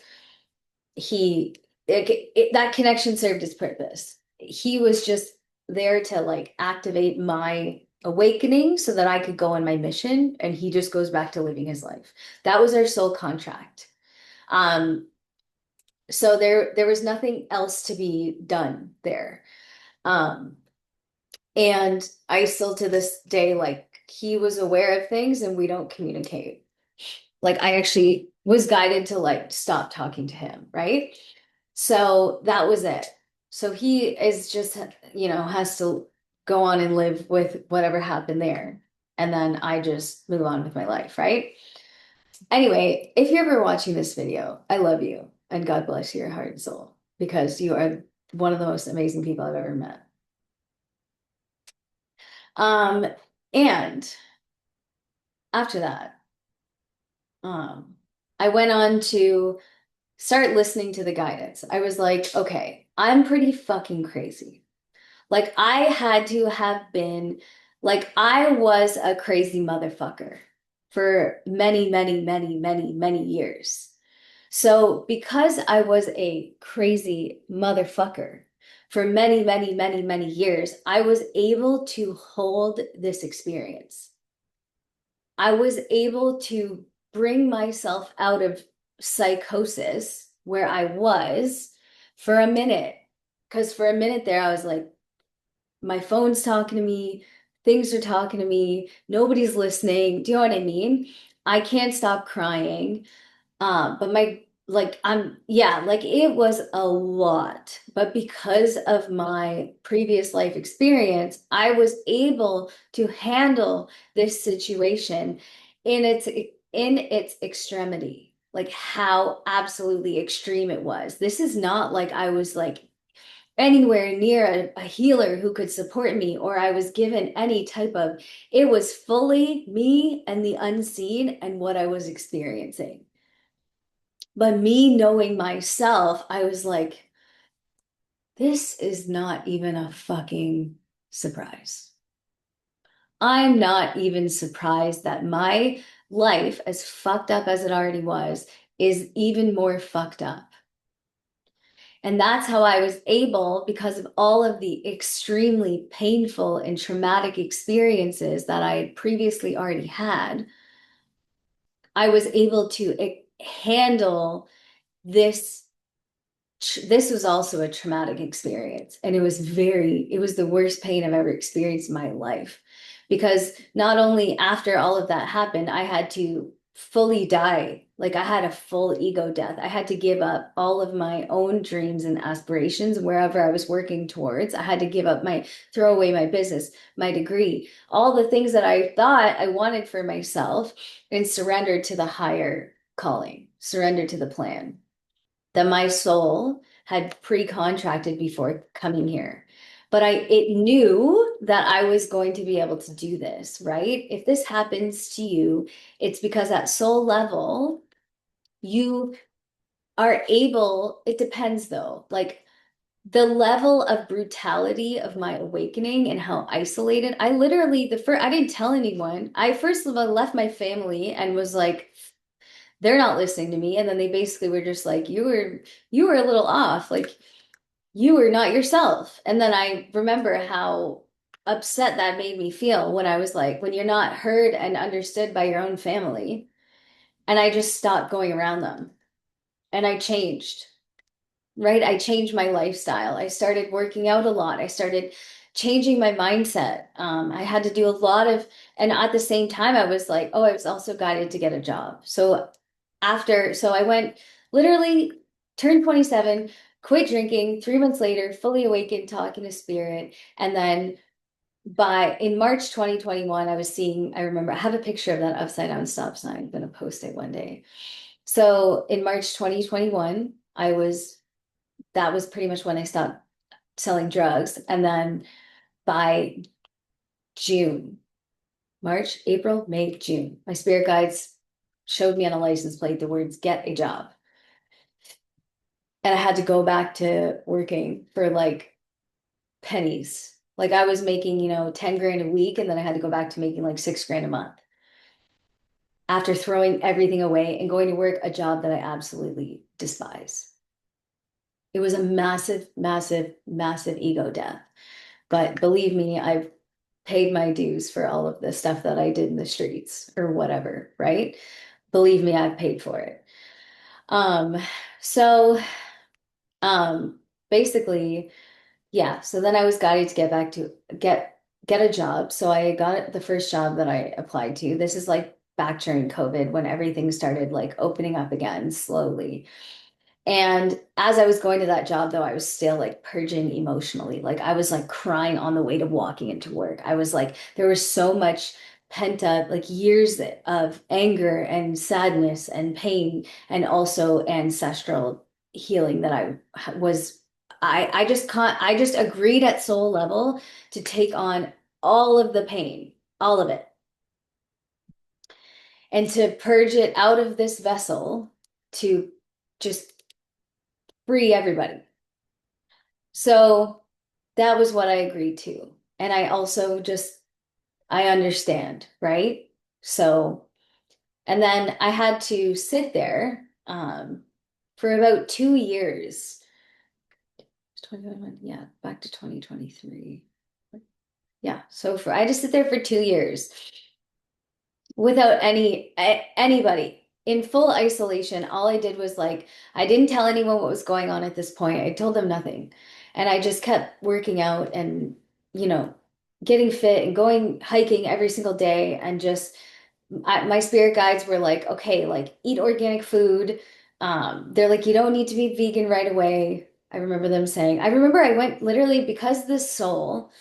he, that connection served its purpose. He was just there to like activate my awakening so that I could go on my mission, and he just goes back to living his life. That was our soul contract. Um, so there was nothing else to be done there. Um, and I still to this day, like he was aware of things and we don't communicate. Like I actually was guided to like stop talking to him, right? So that was it. So he is just, has to go on and live with whatever happened there. And then I just move on with my life, right? Anyway, if you're ever watching this video, I love you and God bless your heart and soul because you are one of the most amazing people I've ever met. Um, and after that, um, I went on to start listening to the guidance. I was like, okay, I'm pretty fucking crazy. Like I had to have been, like I was a crazy motherfucker for many, many, many, many, many years. So because I was a crazy motherfucker for many, many, many, many years, I was able to hold this experience. I was able to bring myself out of psychosis where I was for a minute. Because for a minute there, I was like, my phone's talking to me, things are talking to me, nobody's listening. Do you know what I mean? I can't stop crying. But my like yeah, like it was a lot. But because of my previous life experience, I was able to handle this situation in its extremity, like how absolutely extreme it was. This is not like I was like anywhere near a healer who could support me or I was given any type of, it was fully me and the unseen and what I was experiencing. But me knowing myself, I was like, this is not even a fucking surprise. I'm not even surprised that my life, as fucked up as it already was, is even more fucked up. And that's how I was able, because of all of the extremely painful and traumatic experiences that I had previously already had, I was able to handle this. This was also a traumatic experience. And it was the worst pain I've ever experienced in my life. Because not only after all of that happened, I had to fully die. Like I had a full ego death. I had to give up all of my own dreams and aspirations wherever I was working towards. I had to throw away my business, my degree, all the things that I thought I wanted for myself and surrender to the higher calling, surrender to the plan that my soul had pre-contracted before coming here. But it knew that I was going to be able to do this, right? If this happens to you, it's because at soul level, you are able, it depends though, like the level of brutality of my awakening and how isolated I literally I didn't tell anyone. I first of all left my family and was like, they're not listening to me. And then they basically were just like, you were a little off. Like you were not yourself. And then I remember how upset that made me feel when I was like, when you're not heard and understood by your own family. And I just stopped going around them. And I changed, right? I changed my lifestyle. I started working out a lot. I started changing my mindset. I had to do a lot of, and at the same time, I was like, oh, I was also guided to get a job. So I went literally turned 27, quit drinking, 3 months later, fully awakened, talking to spirit. And then in March 2021, I remember I have a picture of that upside down stop sign. I'm going to post it one day. So in March 2021, that was pretty much when I stopped selling drugs. And then by June, March, April, May, June, my spirit guides showed me on a license plate the words "get a job." And I had to go back to working for like pennies. Like I was making, 10 grand a week, and then I had to go back to making like 6 grand a month after throwing everything away and going to work a job that I absolutely despise. It was a massive, massive, massive ego death. But believe me, I've paid my dues for all of the stuff that I did in the streets or whatever, right? Believe me, I've paid for it. Um, so um basically, yeah, so then I was guided to get back to get a job. So I got the first job that I applied to. This is like back during COVID when everything started like opening up again slowly. And as I was going to that job, though, I was still like purging emotionally. Like I was like crying on the way to walking into work. I was like, there was so much pent up, like years of anger and sadness and pain, and also ancestral healing that was, I just can't, I just agreed at soul level to take on all of the pain, all of it, and to purge it out of this vessel to just free everybody. So that was what I agreed to. And I also just, I understand, right? So, and then I had to sit there for about 2 years. 2021, yeah, back to 2023. Yeah, so for I just sit there for 2 years without anybody in full isolation. All I did was like I didn't tell anyone what was going on at this point. I told them nothing. And I just kept working out and, you know, getting fit and going hiking every single day and just my spirit guides were like, okay, like eat organic food. They're like, you don't need to be vegan right away. I remember them saying, I remember I went literally because this soul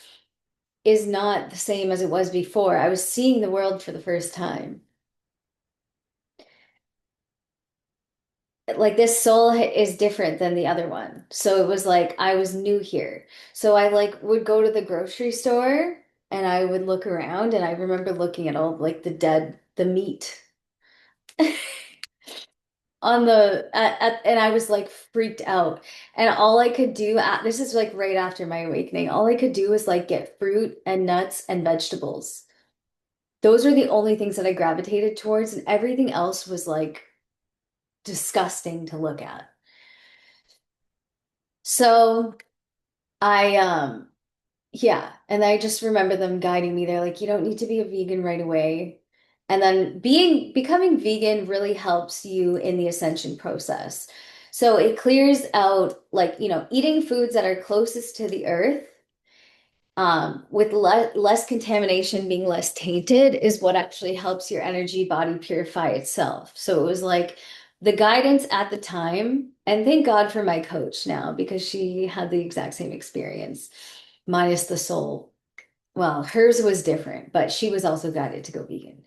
is not the same as it was before. I was seeing the world for the first time. Like this soul is different than the other one. So it was like I was new here. So I like would go to the grocery store and I would look around and I remember looking at all like the meat on and I was like freaked out. And all I could do this is like right after my awakening. All I could do was like get fruit and nuts and vegetables. Those are the only things that I gravitated towards, and everything else was like disgusting to look at. So I yeah, and I just remember them guiding me. They're like, you don't need to be a vegan right away. And then becoming vegan really helps you in the ascension process. So it clears out like, eating foods that are closest to the earth, with less contamination, being less tainted, is what actually helps your energy body purify itself. So it was like the guidance at the time, and thank God for my coach now because she had the exact same experience, minus the soul. Well, hers was different, but she was also guided to go vegan.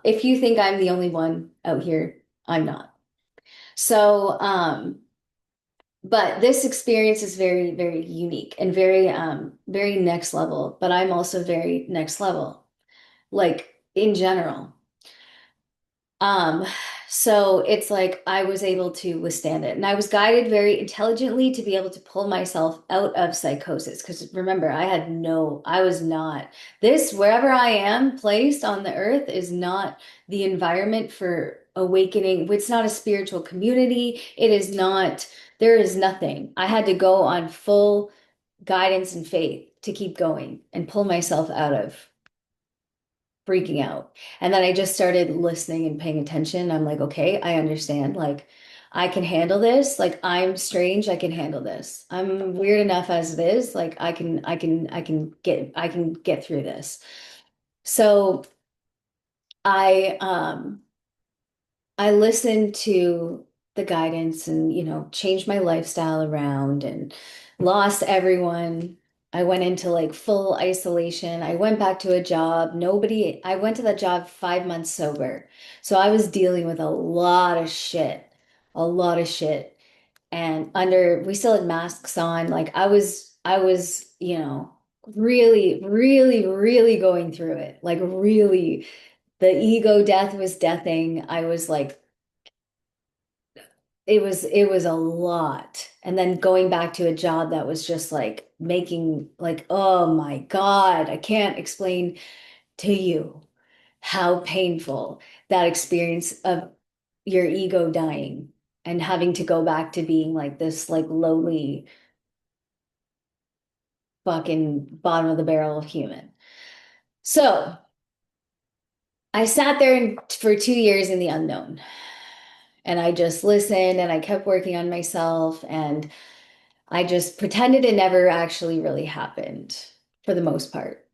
If you think I'm the only one out here, I'm not. So, but this experience is very, very unique and very, very next level. But I'm also very next level, like in general. Um, so it's like I was able to withstand it. And I was guided very intelligently to be able to pull myself out of psychosis. Because remember, I was not, wherever I am placed on the earth is not the environment for awakening. It's not a spiritual community. It is not, there is nothing. I had to go on full guidance and faith to keep going and pull myself out of freaking out. And then I just started listening and paying attention. I'm like, okay, I understand. Like, I can handle this. Like, I'm strange. I can handle this. I'm weird enough as it is. Like, I can get through this. So I I listened to the guidance and, changed my lifestyle around and lost everyone. I went into like full isolation. I went back to a job. I went to that job 5 months sober. So I was dealing with a lot of shit. And we still had masks on. Like I was, really, really, really going through it. Like really, the ego death was deathing. I was like, it was a lot. And then going back to a job that was just like making like, oh my God, I can't explain to you how painful that experience of your ego dying and having to go back to being like this like lowly fucking bottom of the barrel human. So I sat there for 2 years in the unknown, and I just listened and I kept working on myself, and I just pretended it never actually really happened for the most part.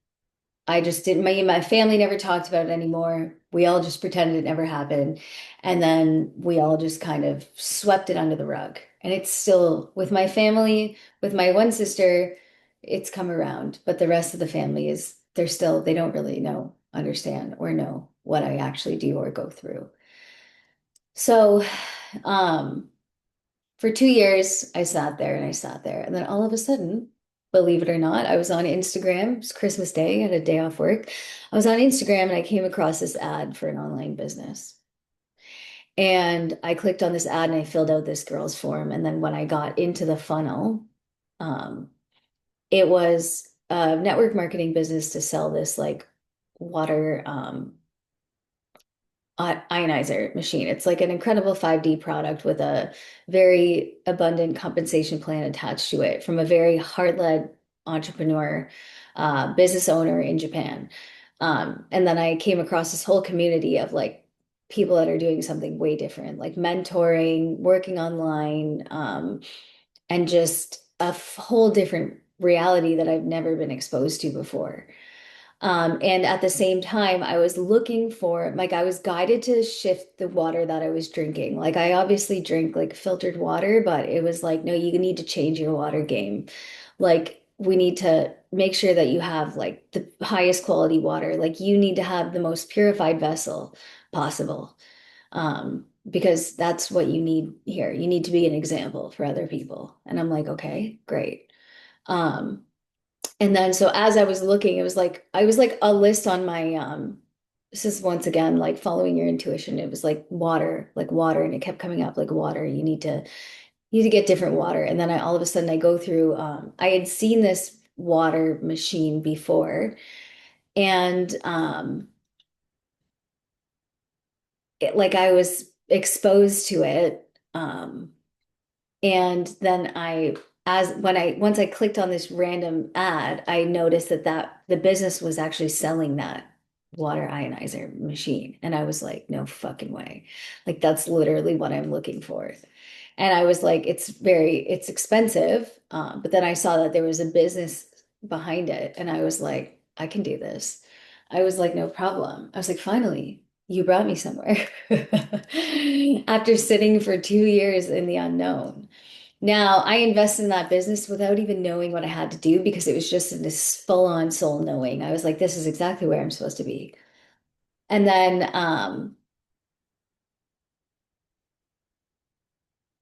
I just didn't, my family never talked about it anymore. We all just pretended it never happened. And then we all just kind of swept it under the rug. And it's still with my family, with my one sister, it's come around. But the rest of the family is, they don't really know, understand, or know what I actually do or go through. So, um, for 2 years, I sat there and I sat there. And then all of a sudden, believe it or not, I was on Instagram. It was Christmas Day, I had a day off work. I was on Instagram and I came across this ad for an online business. And I clicked on this ad and I filled out this girl's form. And then when I got into the funnel, um, it was a network marketing business to sell this like water ionizer machine. It's like an incredible 5D product with a very abundant compensation plan attached to it from a very heart-led entrepreneur, business owner in Japan. And then I came across this whole community of like people that are doing something way different, like mentoring, working online, and just a whole different reality that I've never been exposed to before. And at the same time, I was looking for, like, I was guided to shift the water that I was drinking. Like, I obviously drink like filtered water, but it was like, no, you need to change your water game. Like, we need to make sure that you have like the highest quality water. Like, you need to have the most purified vessel possible. Because that's what you need here. You need to be an example for other people. And I'm like, okay, great. Um, and then so as I was looking, it was like I was like a list on my this is once again like following your intuition. It was like water, and it kept coming up like water. You need to get different water. And then I all of a sudden I go through I had seen this water machine before, and like I was exposed to it. And then once I clicked on this random ad, I noticed that the business was actually selling that water ionizer machine. And I was like, no fucking way. Like that's literally what I'm looking for. And I was like, it's expensive. But then I saw that there was a business behind it. And I was like, I can do this. I was like, no problem. I was like, finally, you brought me somewhere after sitting for 2 years in the unknown. Now, I invested in that business without even knowing what I had to do because it was just in this full-on soul knowing. I was like, this is exactly where I'm supposed to be. And then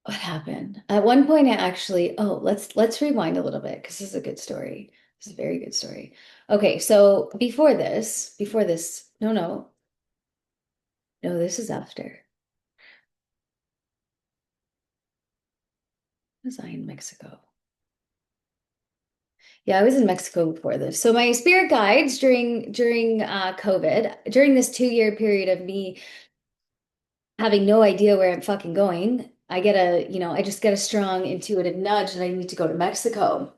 what happened? At one point I actually, oh, let's rewind a little bit because this is a good story. This is a very good story. Okay, so no, this is after. Was I in Mexico? Yeah, I was in Mexico before this. So my spirit guides during COVID, during this 2 year period of me having no idea where I'm fucking going, I just get a strong intuitive nudge that I need to go to Mexico.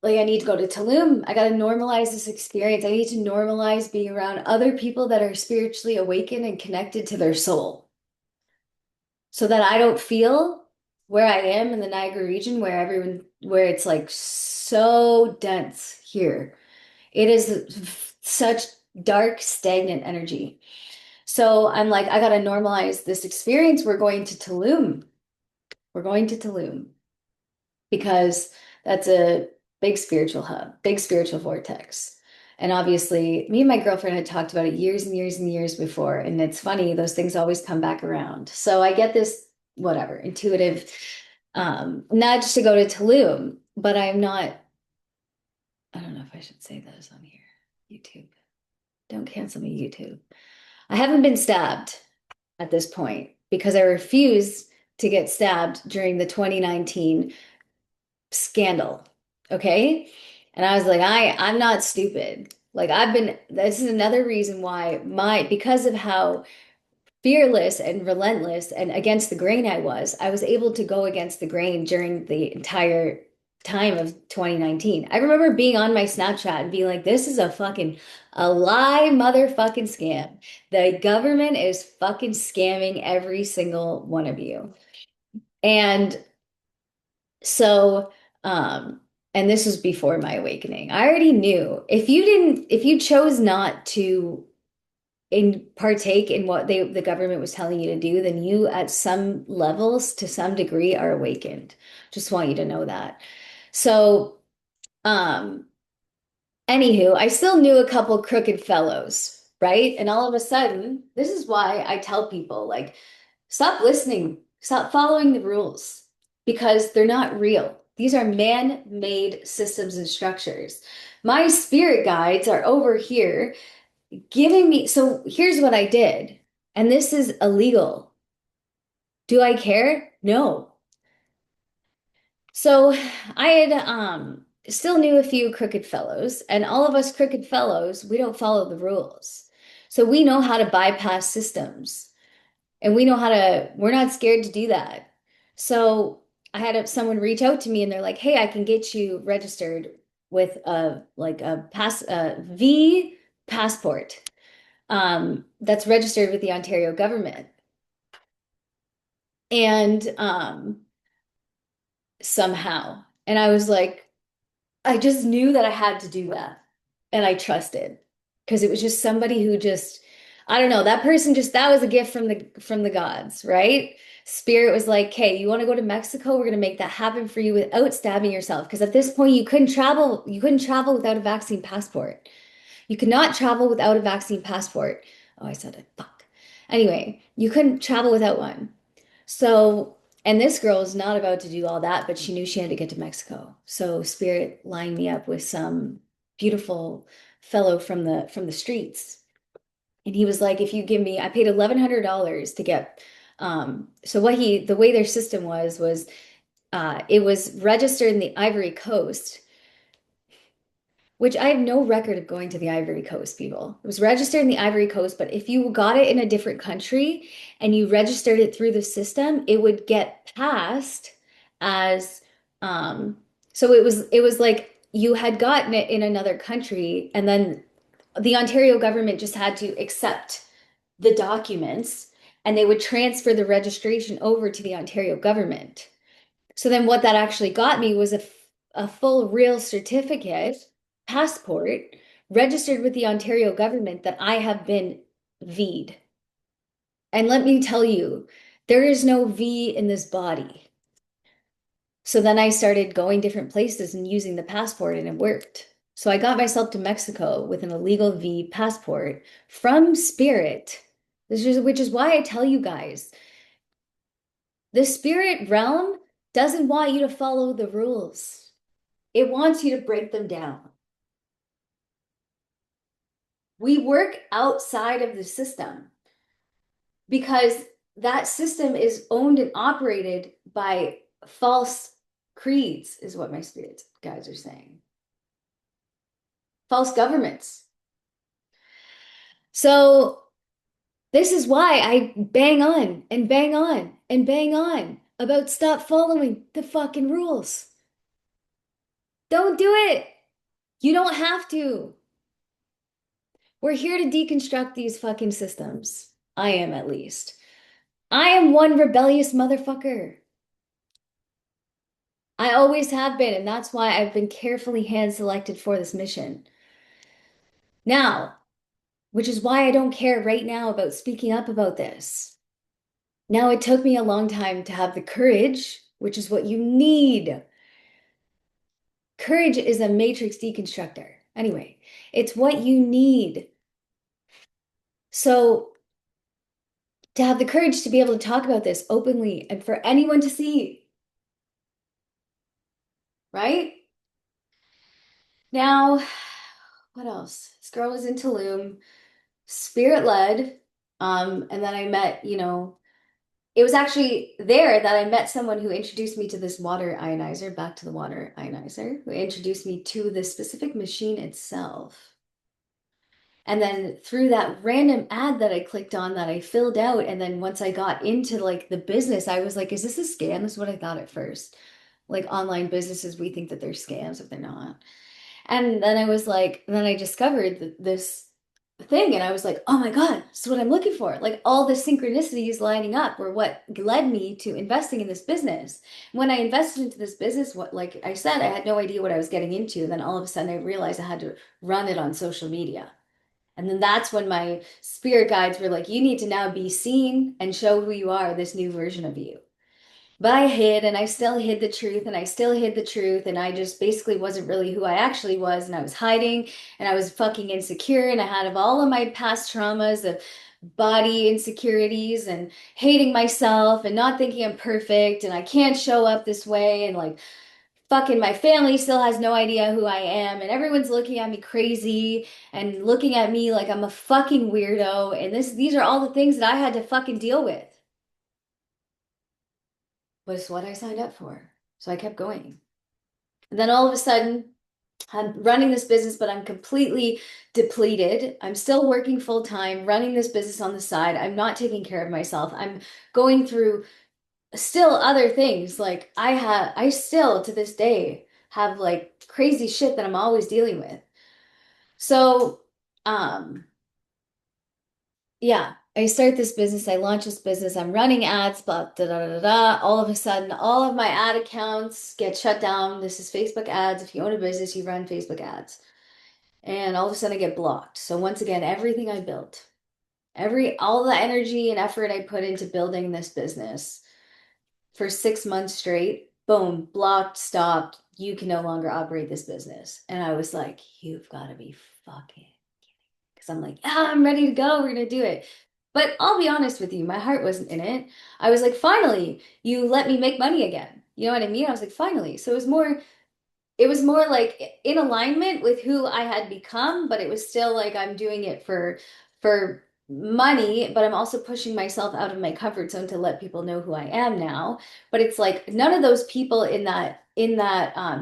Like I need to go to Tulum. I got to normalize this experience. I need to normalize being around other people that are spiritually awakened and connected to their soul so that I don't feel where I am in the Niagara region where it's like so dense here. It is such dark, stagnant energy. So I'm like, I got to normalize this experience. We're going to Tulum. We're going to Tulum because that's a big spiritual hub, big spiritual vortex. And obviously, me and my girlfriend had talked about it years and years and years before. And it's funny, those things always come back around. So I get this, whatever, intuitive nudge to go to Tulum, but I'm not, I don't know if I should say this on here. YouTube. Don't cancel me, YouTube. I haven't been stabbed at this point because I refused to get stabbed during the 2019 scandal. Okay. And I was like, I'm not stupid. Like this is another reason why because of how fearless and relentless and against the grain I was able to go against the grain during the entire time of 2019. I remember being on my Snapchat and being like, this is a lie motherfucking scam. The government is fucking scamming every single one of you. And so, um, and this was before my awakening. I already knew if you chose not to partake in what the government was telling you to do, then you at some levels to some degree are awakened. Just want you to know that. So, um, anywho, I still knew a couple crooked fellows, right? And all of a sudden, this is why I tell people like, stop listening, stop following the rules because they're not real. These are man-made systems and structures. My spirit guides are over here giving me, so here's what I did, and this is illegal. Do I care? No. So I had still knew a few crooked fellows, and all of us crooked fellows, we don't follow the rules. So we know how to bypass systems, and we know how to, we're not scared to do that. So I had someone reach out to me and they're like, "Hey, I can get you registered with a V passport that's registered with the Ontario government." And somehow, and I was like, I just knew that I had to do that. And I trusted because it was just somebody who just, I don't know, that person just, that was a gift from the gods, right? Spirit was like, "Hey, you want to go to Mexico? We're going to make that happen for you without stabbing yourself." Because at this point, you couldn't travel without a vaccine passport. You could not travel without a vaccine passport. Oh, I said it. Fuck. Anyway, you couldn't travel without one. So, and this girl was not about to do all that, but she knew she had to get to Mexico. So Spirit lined me up with some beautiful fellow from the streets. And he was like, "If you give me," I paid $1,100 to get so the way their system was it was registered in the Ivory Coast, which I have no record of going to the Ivory Coast, people. It was registered in the Ivory Coast, but if you got it in a different country and you registered it through the system, it would get passed as um so it was like you had gotten it in another country and then the Ontario government just had to accept the documents and they would transfer the registration over to the Ontario government. So then what that actually got me was a full real certificate, passport, registered with the Ontario government that I have been V'd. And let me tell you, there is no V in this body. So then I started going different places and using the passport and it worked. So I got myself to Mexico with an illegal V passport from Spirit. Which is why I tell you guys, the spirit realm doesn't want you to follow the rules. It wants you to break them down. We work outside of the system because that system is owned and operated by false creeds, is what my spirit guys are saying. False governments. So this is why I bang on and bang on and bang on about stop following the fucking rules. Don't do it. You don't have to. We're here to deconstruct these fucking systems. I am, at least. I am one rebellious motherfucker. I always have been, and that's why I've been carefully hand selected for this mission. Now, which is why I don't care right now about speaking up about this. Now, it took me a long time to have the courage, which is what you need. Courage is a matrix deconstructor. Anyway, it's what you need. So, to have the courage to be able to talk about this openly and for anyone to see, right? Now, what else? This girl was in Tulum, spirit led. And then I met, it was actually there that I met someone who introduced me to this water ionizer, back to the water ionizer, who introduced me to the specific machine itself. And then through that random ad that I clicked on that I filled out, and then once I got into like the business, I was like, is this a scam? Is what I thought at first. like online businesses, we think that they're scams if they're not. And then I was like, then I discovered this thing and I was like, oh my God, this is what I'm looking for. Like all the synchronicities lining up were what led me to investing in this business. When I invested into this business, what, like I said, I had no idea what I was getting into. And then all of a sudden I realized I had to run it on social media. And then that's when my spirit guides were like, you need to now be seen and show who you are, this new version of you. But I hid and I still hid the truth and I still hid the truth and I just basically wasn't really who I actually was and I was hiding and I was fucking insecure and I had all of my past traumas of body insecurities and hating myself and not thinking I'm perfect and I can't show up this way and like fucking my family still has no idea who I am and everyone's looking at me crazy and looking at me like I'm a fucking weirdo and these are all the things that I had to fucking deal with. Was what I signed up for. So I kept going. And then all of a sudden, I'm running this business, but I'm completely depleted. I'm still working full time, running this business on the side. I'm not taking care of myself. I'm going through still other things. Like I still to this day have like crazy shit that I'm always dealing with. So, um, yeah, I start this business, I launch this business, I'm running ads, blah, da, da, da, da. All of a sudden, all of my ad accounts get shut down. This is Facebook ads. If you own a business, you run Facebook ads. And all of a sudden I get blocked. So once again, everything I built, all the energy and effort I put into building this business for 6 months straight, boom, blocked, stopped. You can no longer operate this business. And I was like, you've got to be fucking because I'm like, I'm ready to go. We're gonna do it. But I'll be honest with you, my heart wasn't in it. I was like, finally, you let me make money again. You know what I mean? I was like, finally. So it was more like in alignment with who I had become, but it was still like I'm doing it for money, but I'm also pushing myself out of my comfort zone to let people know who I am now. But it's like none of those people in that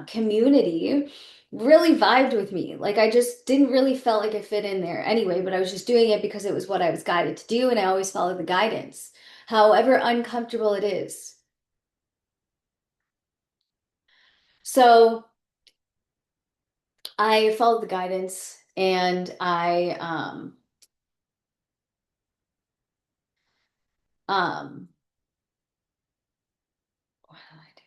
community really vibed with me. Like I just didn't really felt like I fit in there anyway, but I was just doing it because it was what I was guided to do, and I always follow the guidance, however uncomfortable it is. So I followed the guidance and um what did I do?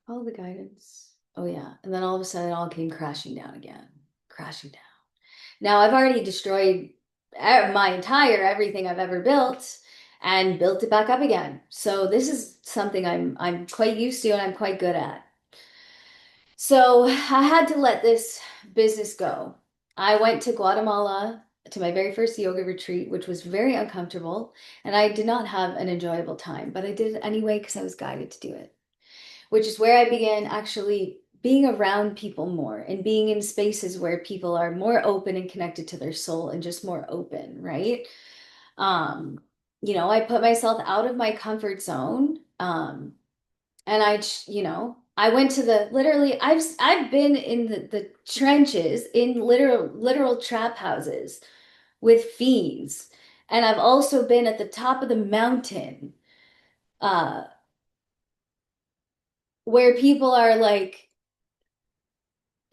Follow the guidance. Oh yeah. And then all of a sudden it all came crashing down again. Crashing down. Now I've already destroyed my entire everything I've ever built and built it back up again. So this is something I'm quite used to and I'm quite good at. So I had to let this business go. I went to Guatemala to my very first yoga retreat, which was very uncomfortable, and I did not have an enjoyable time, but I did it anyway because I was guided to do it, which is where I began actually being around people more and being in spaces where people are more open and connected to their soul and just more open, right? Um, I put myself out of my comfort zone. And I went to the literally I've been in the trenches in literal trap houses with fiends. And I've also been at the top of the mountain uh where people are like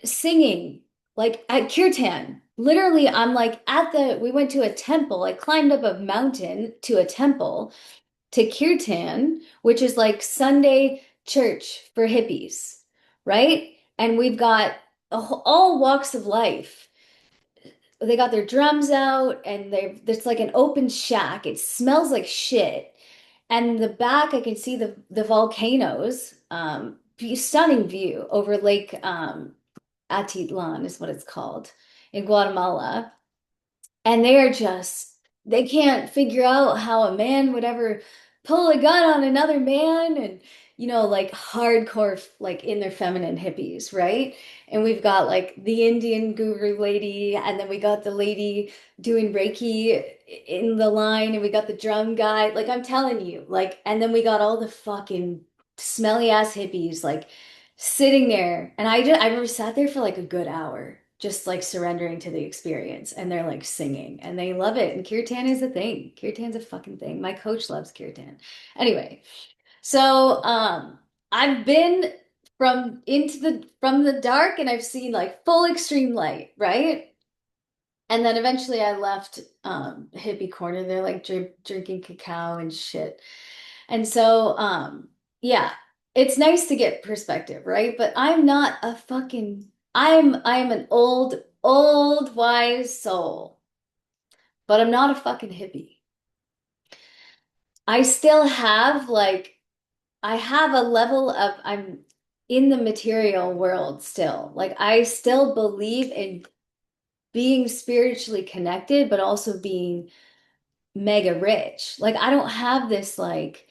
singing like at kirtan. Literally, I'm like we went to a temple. I climbed up a mountain to a temple to kirtan, which is like Sunday church for hippies, right? And we've got all walks of life. They got their drums out, and there's like an open shack. It smells like shit. And in the back, I can see the volcanoes. Stunning view over Lake Atitlan is what it's called in Guatemala. And they can't figure out how a man would ever pull a gun on another man and, like hardcore, like in their feminine hippies, right? And we've got like the Indian guru lady, and then we got the lady doing Reiki in the line, and we got the drum guy. Like, I'm telling you, like, and then we got all the fucking smelly ass hippies, like, sitting there. And I remember sat there for like a good hour just like surrendering to the experience, and they're like singing and they love it, and kirtan is a thing. Kirtan's a fucking thing. My coach loves kirtan. Anyway, so I've been from the dark, and I've seen like full extreme light, right? And then eventually I left hippie corner. They're like drinking cacao and shit. And so yeah, it's nice to get perspective, right? But I'm not a fucking I'm an old wise soul, but I'm not a fucking hippie. I still have like I have a level of I'm in the material world still. Like I still believe in being spiritually connected, but also being mega rich. Like I don't have this like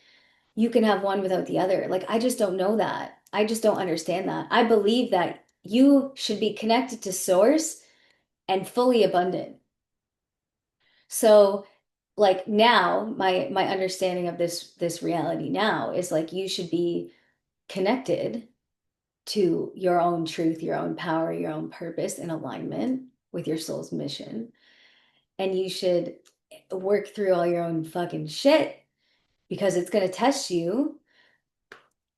you can have one without the other. Like I just don't know that. I just don't understand that. I believe that you should be connected to source and fully abundant. So like now my understanding of this reality now is like you should be connected to your own truth, your own power, your own purpose in alignment with your soul's mission. And you should work through all your own fucking shit because it's going to test you.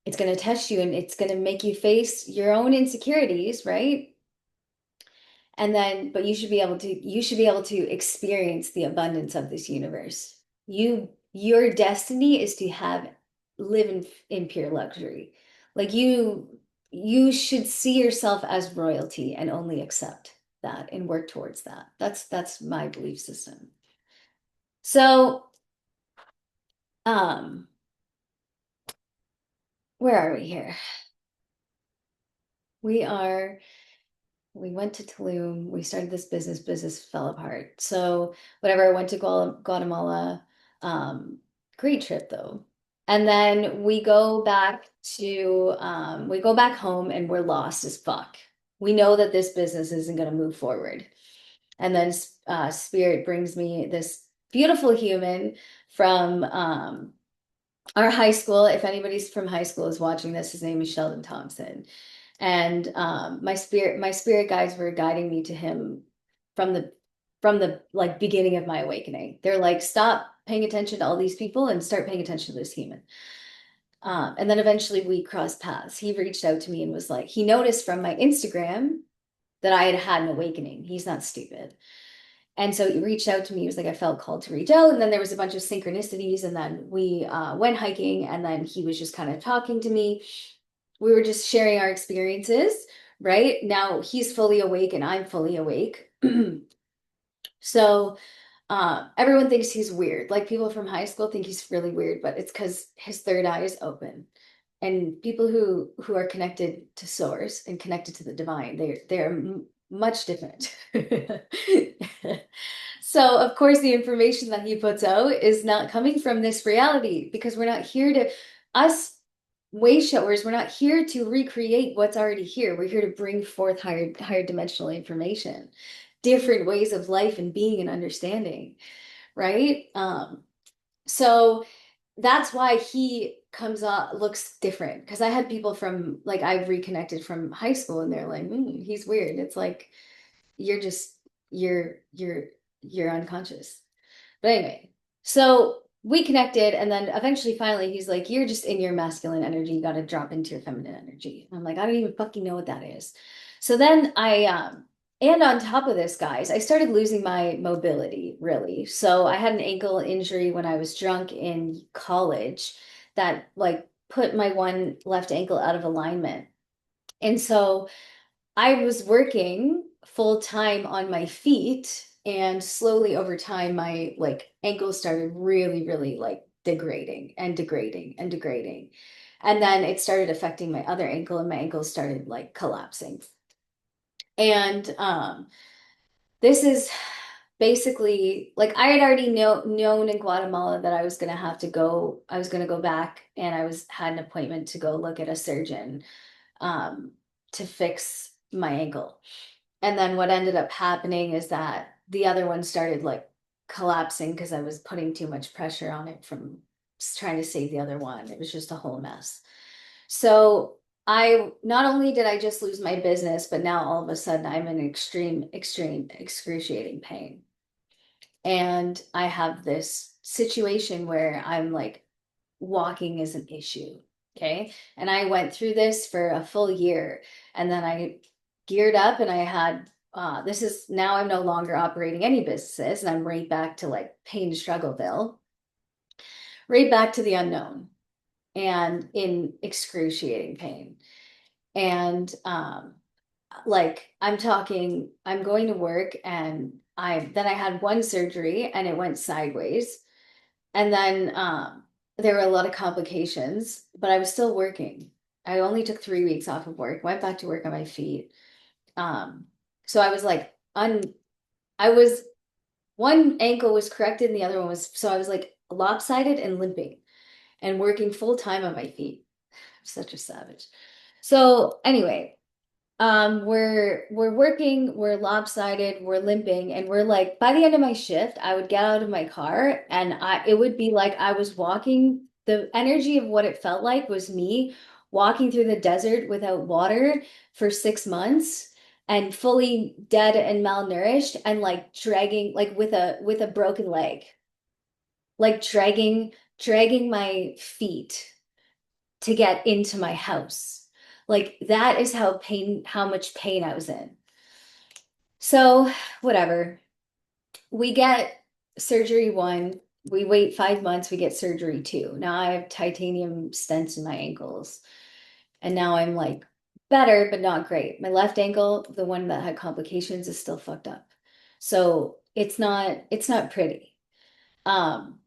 It's going to test you and it's going to make you face your own insecurities, right? And then, but you should be able to experience the abundance of this universe. Your destiny is to live in pure luxury. Like you should see yourself as royalty and only accept that and work towards that. That's my belief system. So, um, where are we here? We are we went to Tulum. We started this business fell apart. So whatever, I went to Guatemala. Great trip though. And then we go back home and we're lost as fuck. We know that this business isn't going to move forward. And then Spirit brings me this beautiful human from our high school. If anybody's from high school is watching this, his name is Sheldon Thompson. And my spirit guides were guiding me to him from the like beginning of my awakening. They're like, stop paying attention to all these people and start paying attention to this human. And then eventually we crossed paths. He reached out to me and was like, he noticed from my Instagram that I had had an awakening. He's not stupid. And so he reached out to me. He was like, I felt called to reach out. And then there was a bunch of synchronicities. And then we went hiking. And then he was just kind of talking to me. We were just sharing our experiences, right? Now he's fully awake and I'm fully awake. So everyone thinks he's weird. Like people from high school think he's really weird, but it's because his third eye is open. And people who are connected to source and connected to the divine, they're much different. So of course the information that he puts out is not coming from this reality because we're not here to us way showers, we're not here to recreate what's already here. We're here to bring forth higher dimensional information, different ways of life and being and understanding, right? So that's why he comes up looks different because I had people from like I've reconnected from high school and they're like, he's weird. It's like you're just you're you're unconscious. But anyway, so we connected, and then eventually, finally, he's like, "You're just in your masculine energy. You got to drop into your feminine energy." And I'm like, "I don't even fucking know what that is." So then and on top of this, guys, I started losing my mobility, really. So I had an ankle injury when I was drunk in college that like put my one left ankle out of alignment. And so I was working full time on my feet, and slowly over time, my like ankles started really like degrading and degrading and degrading. And then it started affecting my other ankle, and my ankles started like collapsing. And this is basically like I had already known in Guatemala that I was gonna go back, and had an appointment to go look at a surgeon um, to fix my ankle. And then what ended up happening is that the other one started like collapsing because I was putting too much pressure on it from trying to save the other one. It was just a whole mess. So I not only did I just lose my business, but now all of a sudden I'm in extreme, excruciating pain. And I have this situation where I'm like walking is an issue. Okay. And I went through this for a full year. And then I geared up and I had, this is now I'm no longer operating any businesses and I'm right back to like pain struggleville, right back to the unknown and in excruciating pain. And like I'm talking, I'm going to work and I had one surgery and it went sideways. And then there were a lot of complications, but I was still working. I only took 3 weeks off of work, went back to work on my feet. Um, so I was like, I was, one ankle was corrected and the other one was, so I was like lopsided and limping and working full time on my feet. I'm such a savage. So anyway, we're working, we're lopsided, we're limping, and we're like by the end of my shift, I would get out of my car and I it would be like I was walking, the energy of what it felt like was me walking through the desert without water for 6 months and fully dead and malnourished and like dragging like with a broken leg, like dragging my feet to get into my house. Like that is how much pain I was in. So, whatever. We get surgery one, we wait 5 months, we get surgery two. Now I have titanium stents in my ankles. And now I'm like better, but not great. My left ankle, the one that had complications, is still fucked up. So it's not pretty. Um,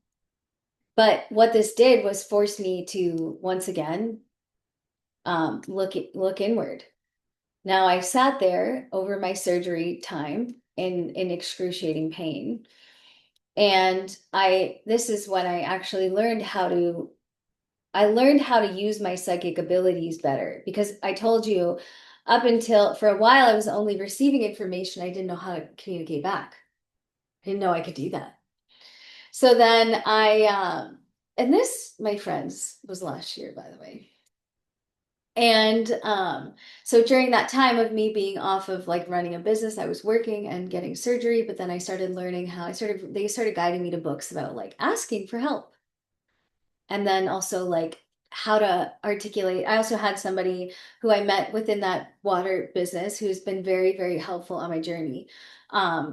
but what this did was force me to once again look inward. Now I sat there over my surgery time in excruciating pain. And this is when I learned how to use my psychic abilities better because I told you up until for a while I was only receiving information. I didn't know how to communicate back. I didn't know I could do that. So then and this, my friends, was last year, by the way. And so during that time of me being off of like running a business, I was working and getting surgery, but then I started learning they started guiding me to books about like asking for help and then also like how to articulate. I also had somebody who I met within that water business who's been very, very helpful on my journey.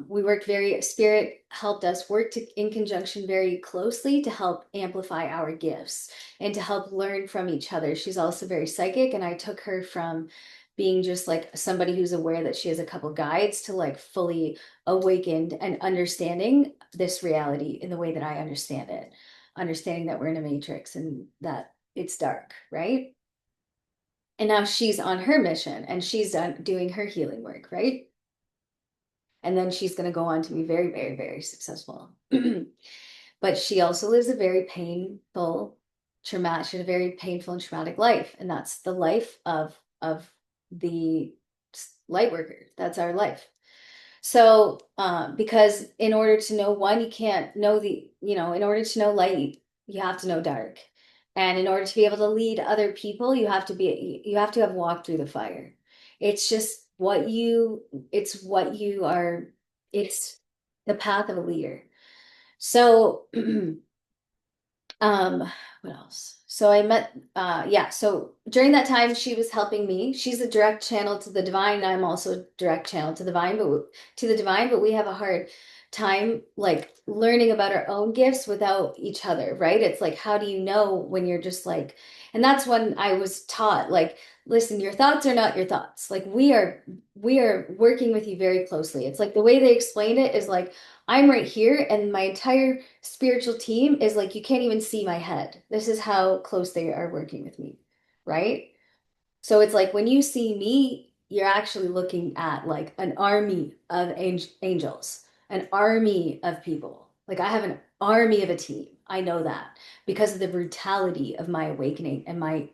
We worked very, Spirit helped us work in conjunction very closely to help amplify our gifts and to help learn from each other. She's also very psychic, and I took her from being just like somebody who's aware that she has a couple guides to like fully awakened and understanding this reality in the way that I understand it, understanding that we're in a matrix and that it's dark, right? And now she's on her mission and she's doing her healing work, right? And then she's going to go on to be very, very, very successful. But she also lives a very painful, traumatic, she had a very painful and traumatic life. And that's the life of the light worker. That's our life. So, because in order to know one, you can't know in order to know light, you have to know dark. And in order to be able to lead other people, you have to have walked through the fire. It's just it's what you are, it's the path of a leader. So, Um, what else? So I met, yeah, so during that time she was helping me. She's a direct channel to the divine, and I'm also a direct channel to the divine, but we have a hard time like learning about our own gifts without each other, right? It's like, how do you know when you're just like, and that's when I was taught, like, listen, your thoughts are not your thoughts. Like we are working with you very closely. It's like the way they explained it is like I'm right here, and my entire spiritual team is like, you can't even see my head. This is how close they are working with me, right? So it's like when you see me, you're actually looking at like an army of angels, an army of people. Like I have an army of a team. I know that because of the brutality of my awakening and my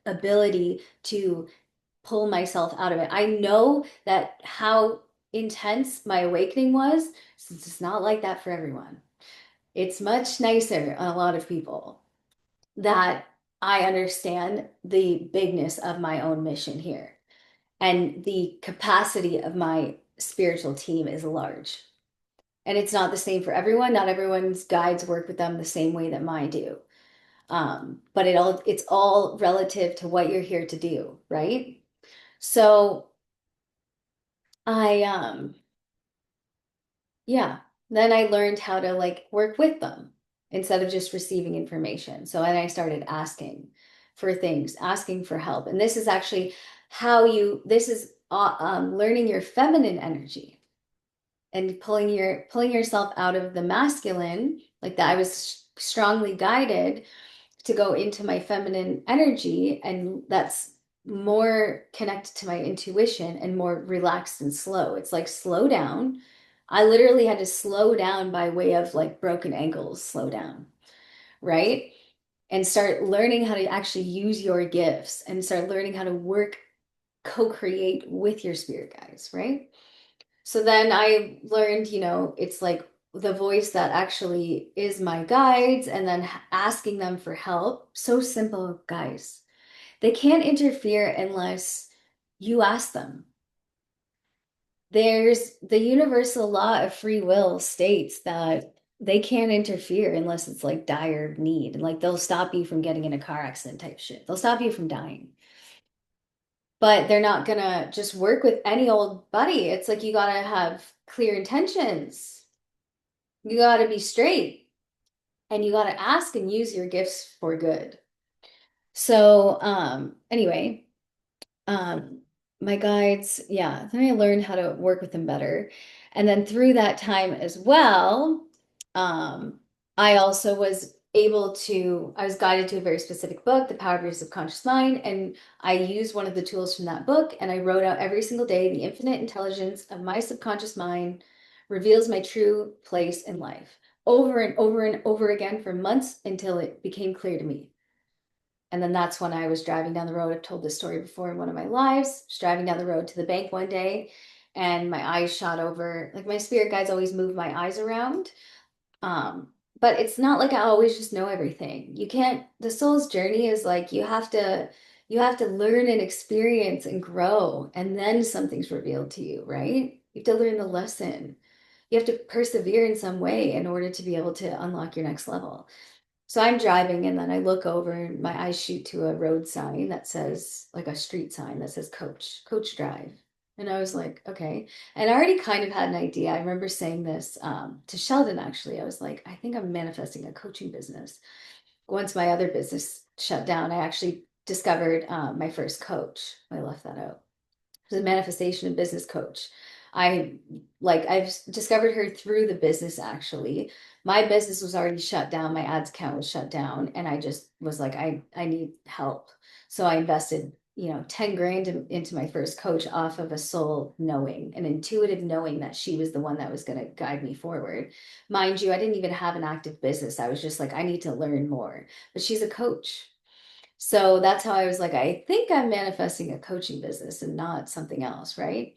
ability to pull myself out of it. I know that how intense my awakening was, since it's not like that for everyone. It's much nicer on a lot of people that I understand the bigness of my own mission here. And the capacity of my spiritual team is large. And it's not the same for everyone. Not everyone's guides work with them the same way that mine do. But it's all relative to what you're here to do, right? So I yeah, then I learned how to like work with them instead of just receiving information. So then I started asking for things, asking for help. And this is actually this is learning your feminine energy and pulling yourself out of the masculine, like that I was strongly guided to go into my feminine energy, and that's more connected to my intuition and more relaxed and slow. It's like slow down. I literally had to slow down by way of like broken ankles, slow down, right? And start learning how to actually use your gifts and start learning how to work, co-create with your spirit guides, right? So then I learned, it's like the voice that actually is my guides and then asking them for help. So simple, guys. They can't interfere unless you ask them. There's the universal law of free will states that they can't interfere unless it's like dire need. And like they'll stop you from getting in a car accident type shit. They'll stop you from dying. But they're not gonna just work with any old buddy. It's like you gotta have clear intentions. You gotta be straight and you gotta ask and use your gifts for good. So, anyway, um, my guides, yeah, then I learned how to work with them better. And then through that time as well, um, I also was I was guided to a very specific book, The Power of Your Subconscious Mind. And I used one of the tools from that book and I wrote out every single day, the infinite intelligence of my subconscious mind reveals my true place in life over and over and over again for months until it became clear to me. And then that's when I was driving down the road. I've told this story before in one of my lives. Just driving down the road to the bank one day, and my eyes shot over. Like my spirit guides always move my eyes around. Um, but it's not like I always just know everything. You can't, the soul's journey is like you have to learn and experience and grow, and then something's revealed to you, right? You have to learn the lesson. You have to persevere in some way in order to be able to unlock your next level. So I'm driving and then I look over and my eyes shoot to a road sign that says, like a street sign that says Coach Drive. And I was like, okay. And I already kind of had an idea. I remember saying this to Sheldon, actually. I was like, I think I'm manifesting a coaching business. Once my other business shut down, I actually discovered my first coach. I left that out. The manifestation and business coach. I I've discovered her through the business actually. My business was already shut down, my ads account was shut down, and I just was like, I need help. So I invested, 10 grand into my first coach off of a soul knowing, an intuitive knowing that she was the one that was going to guide me forward. Mind you, I didn't even have an active business. I was just like, I need to learn more. But she's a coach. So that's how I was like, I think I'm manifesting a coaching business and not something else, right?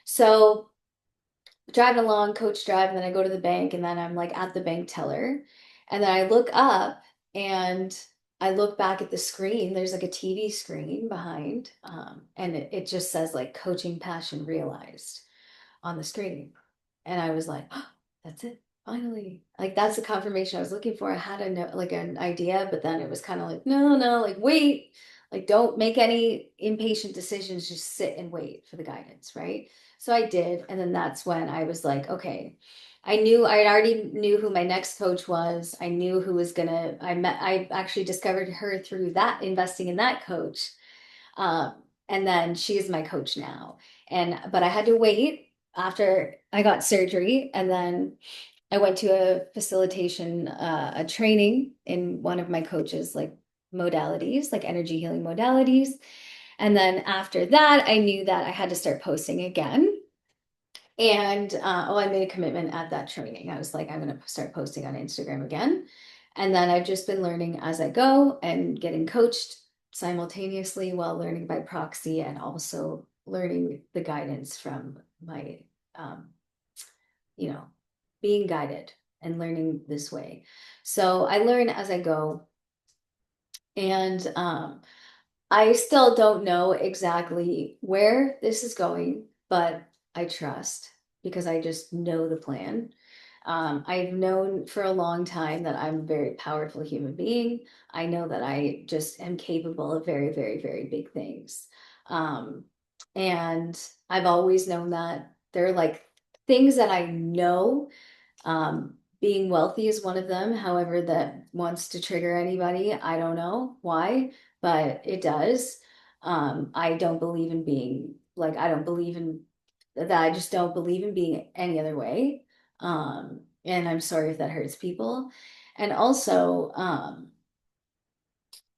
So driving along, coach drive, and then I go to the bank, and then I'm like at the bank teller. And then I look up and I look back at the screen. There's like a TV screen behind, and it just says like coaching passion realized on the screen. And I was like, oh, that's it. Finally. Like that's the confirmation I was looking for. I had like an idea, but then it was kind of like, no, no, like wait. Like don't make any impatient decisions, just sit and wait for the guidance, right? So I did, and then that's when I was like, okay. I already knew who my next coach was. I knew who was gonna I actually discovered her through that investing in that coach. And then she's my coach now. But I had to wait after I got surgery, and then I went to a facilitation, a training in one of my coaches, like modalities, like energy healing modalities. And then after that, I knew that I had to start posting again. And I made a commitment at that training. I was like, I'm going to start posting on Instagram again. And then I've just been learning as I go and getting coached simultaneously while learning by proxy and also learning the guidance from my, um, you know, being guided and learning this way. So I learn as I go. And I still don't know exactly where this is going, but I trust because I just know the plan. I've known for a long time that I'm a very powerful human being. I know that I just am capable of very, very, very big things. Um, and I've always known that there are like things that I know. Being wealthy is one of them. However, that wants to trigger anybody. I don't know why, but it does. I don't believe in being like, I don't believe in that. I just don't believe in being any other way. And I'm sorry if that hurts people. And also,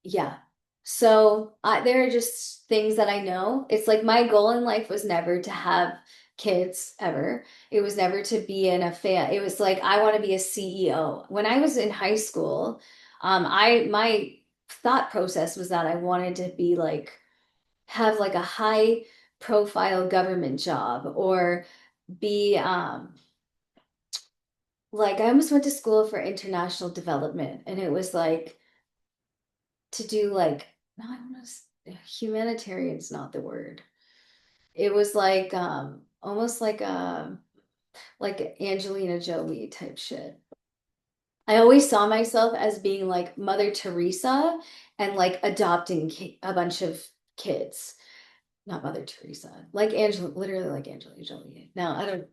yeah. So there are just things that I know. It's like my goal in life was never to have kids ever. It was never to be in a fan. It was like I want to be a CEO. When I was in high school, I my thought process was that I wanted to be like have like a high profile government job or be like I almost went to school for international development and it was like to do like no, I don't know, humanitarian's not the word. It was like almost like Angelina Jolie type shit. I always saw myself as being like Mother Teresa and like adopting a bunch of kids. Not Mother Teresa, like Angela, literally like Angelina Jolie. Now I don't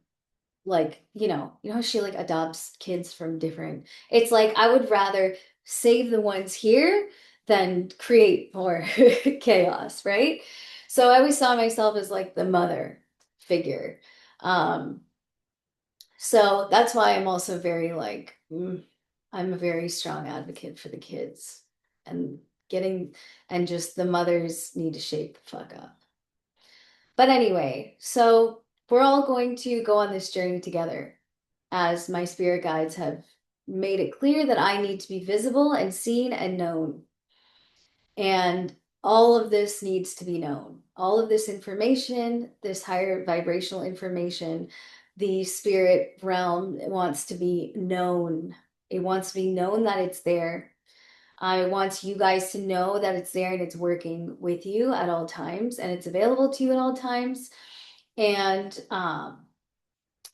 like how she like adopts kids from different, it's like I would rather save the ones here than create more chaos, right? So I always saw myself as like the mother figure. um so that's why I'm also very like I'm a very strong advocate for the kids and getting, and just the mothers need to shape the fuck up. But anyway, so we're all going to go on this journey together, as my spirit guides have made it clear that I need to be visible and seen and known. And all of this needs to be known. All of this information, this higher vibrational information, the spirit realm wants to be known. It wants to be known that it's there. I want you guys to know that it's there and it's working with you at all times and it's available to you at all times. And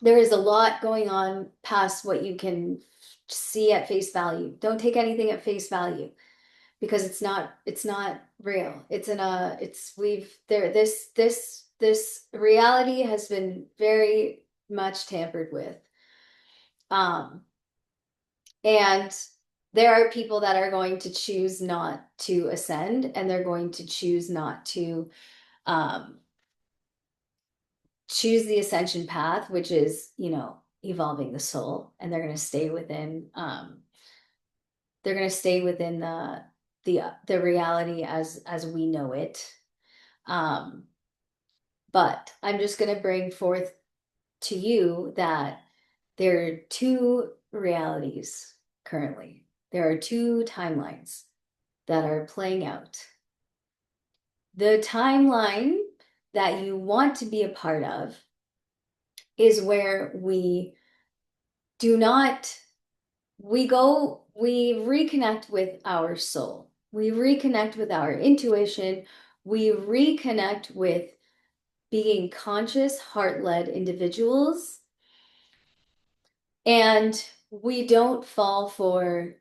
there is a lot going on past what you can see at face value. Don't take anything at face value because it's not real. It's in a it's we've there this reality has been very much tampered with. Um and there are people that are going to choose not to ascend and they're going to choose not to um choose the ascension path, which is, evolving the soul, and they're going to stay within the reality as we know it. Um, but I'm just going to bring forth to you that there are two realities currently. There are two timelines that are playing out. The timeline that you want to be a part of is where do not we reconnect with our soul. We reconnect with our intuition. We reconnect with being conscious, heart-led individuals. And we don't fall for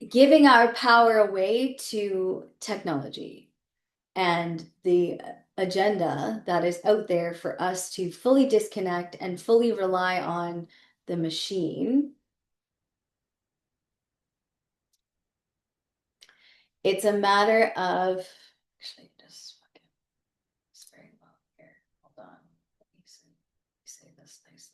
giving our power away to technology and the agenda that is out there for us to fully disconnect and fully rely on the machine. It's a matter of actually just fucking it's very well here. Hold on. Let me say this nicely.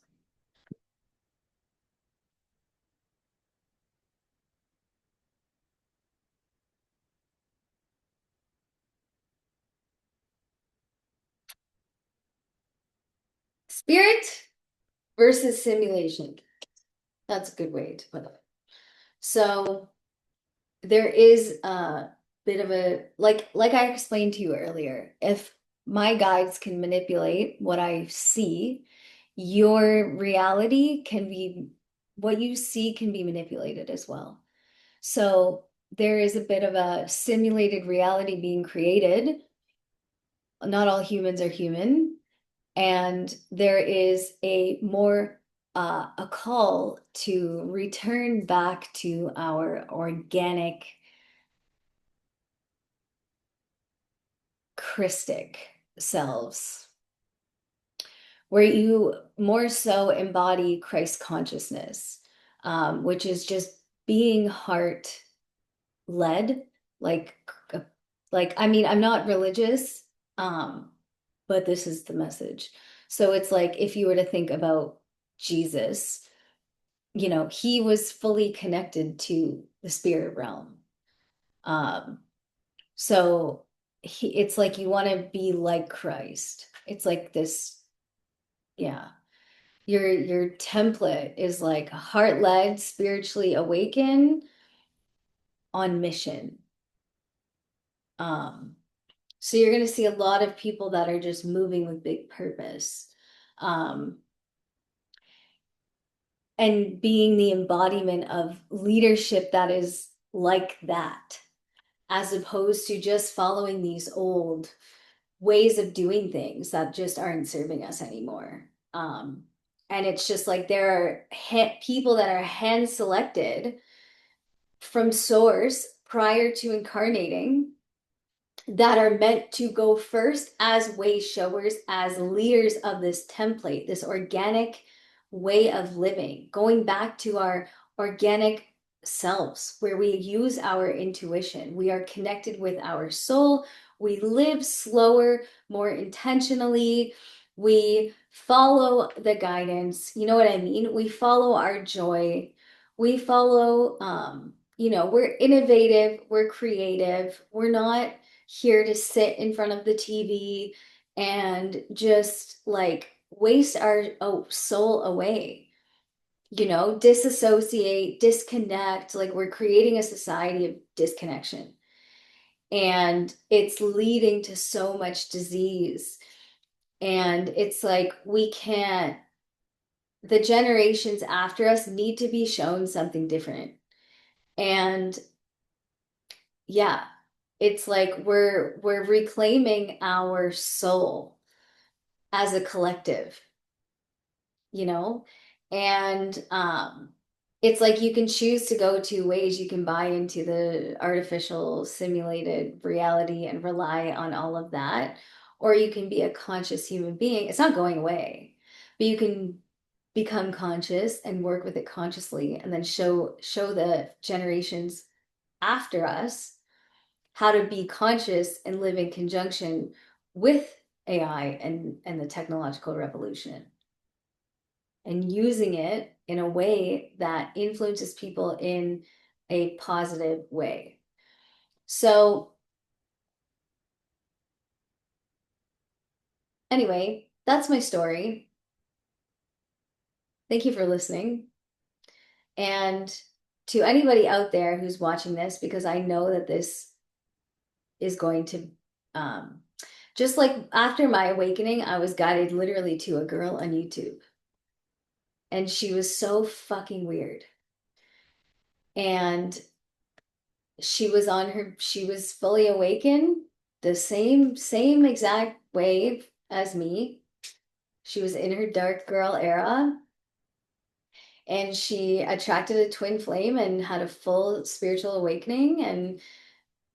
Spirit versus simulation. That's a good way to put it. So there is a bit of a like I explained to you earlier, if my guides can manipulate what I see, your reality can be what you see can be manipulated as well. So there is a bit of a simulated reality being created. Not all humans are human. And there is a call to return back to our organic, Christic selves, where you more so embody Christ consciousness, which is just being heart led. Like, I mean, I'm not religious, um, but this is the message. So it's like if you were to think about Jesus, he was fully connected to the spirit realm. Um, so it's like you want to be like Christ. It's like this, yeah. Your template is like heart led, spiritually awakened, on mission. Um, so you're going to see a lot of people that are just moving with big purpose. Um, and being the embodiment of leadership that is like that, as opposed to just following these old ways of doing things that just aren't serving us anymore. And it's just like there are people that are hand selected from source prior to incarnating that are meant to go first as way showers, as leaders of this template, this organic way of living, going back to our organic selves, where we use our intuition. We are connected with our soul. We live slower, more intentionally. We follow the guidance. You know what I mean? We follow our joy. We follow, we're innovative, we're creative. We're not here to sit in front of the TV and just like waste our soul away, disassociate, disconnect. Like we're creating a society of disconnection. And it's leading to so much disease. And it's like the generations after us need to be shown something different. And yeah, it's like we're reclaiming our soul as a collective, you know? And it's like you can choose to go two ways. You can buy into the artificial simulated reality and rely on all of that, or you can be a conscious human being. It's not going away, but you can become conscious and work with it consciously and then show the generations after us how to be conscious and live in conjunction with AI and the technological revolution, and using it in a way that influences people in a positive way. So, anyway, that's my story. Thank you for listening. And to anybody out there who's watching this, because I know that this is going to, um, just like after my awakening, I was guided literally to a girl on YouTube. And she was so fucking weird. And she was fully awakened the same exact way as me. She was in her dark girl era, and she attracted a twin flame and had a full spiritual awakening, and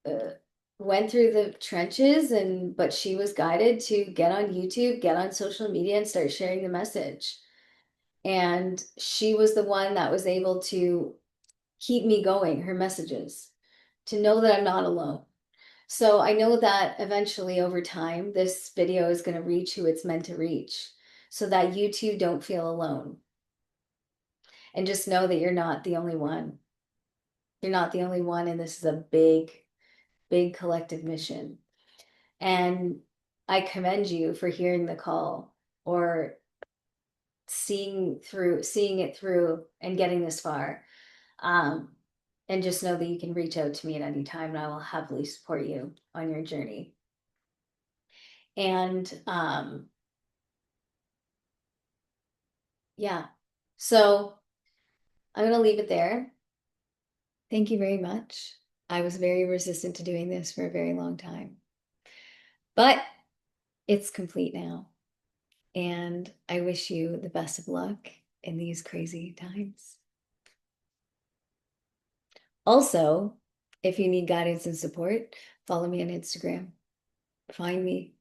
uh, went through the trenches. And but she was guided to get on YouTube, get on social media, and start sharing the message. And she was the one that was able to keep me going, her messages, to know that I'm not alone. So I know that eventually over time, this video is going to reach who it's meant to reach, so that you too don't feel alone. And just know that you're not the only one. You're not the only one. And this is a big, big collective mission. And I commend you for hearing the call, or seeing it through and getting this far. Um, and just know that you can reach out to me at any time, and I will happily support you on your journey. And yeah, so I'm going to leave it there. Thank you very much. I was very resistant to doing this for a very long time, but it's complete now. And I wish you the best of luck in these crazy times. Also, if you need guidance and support, follow me on Instagram. Find me.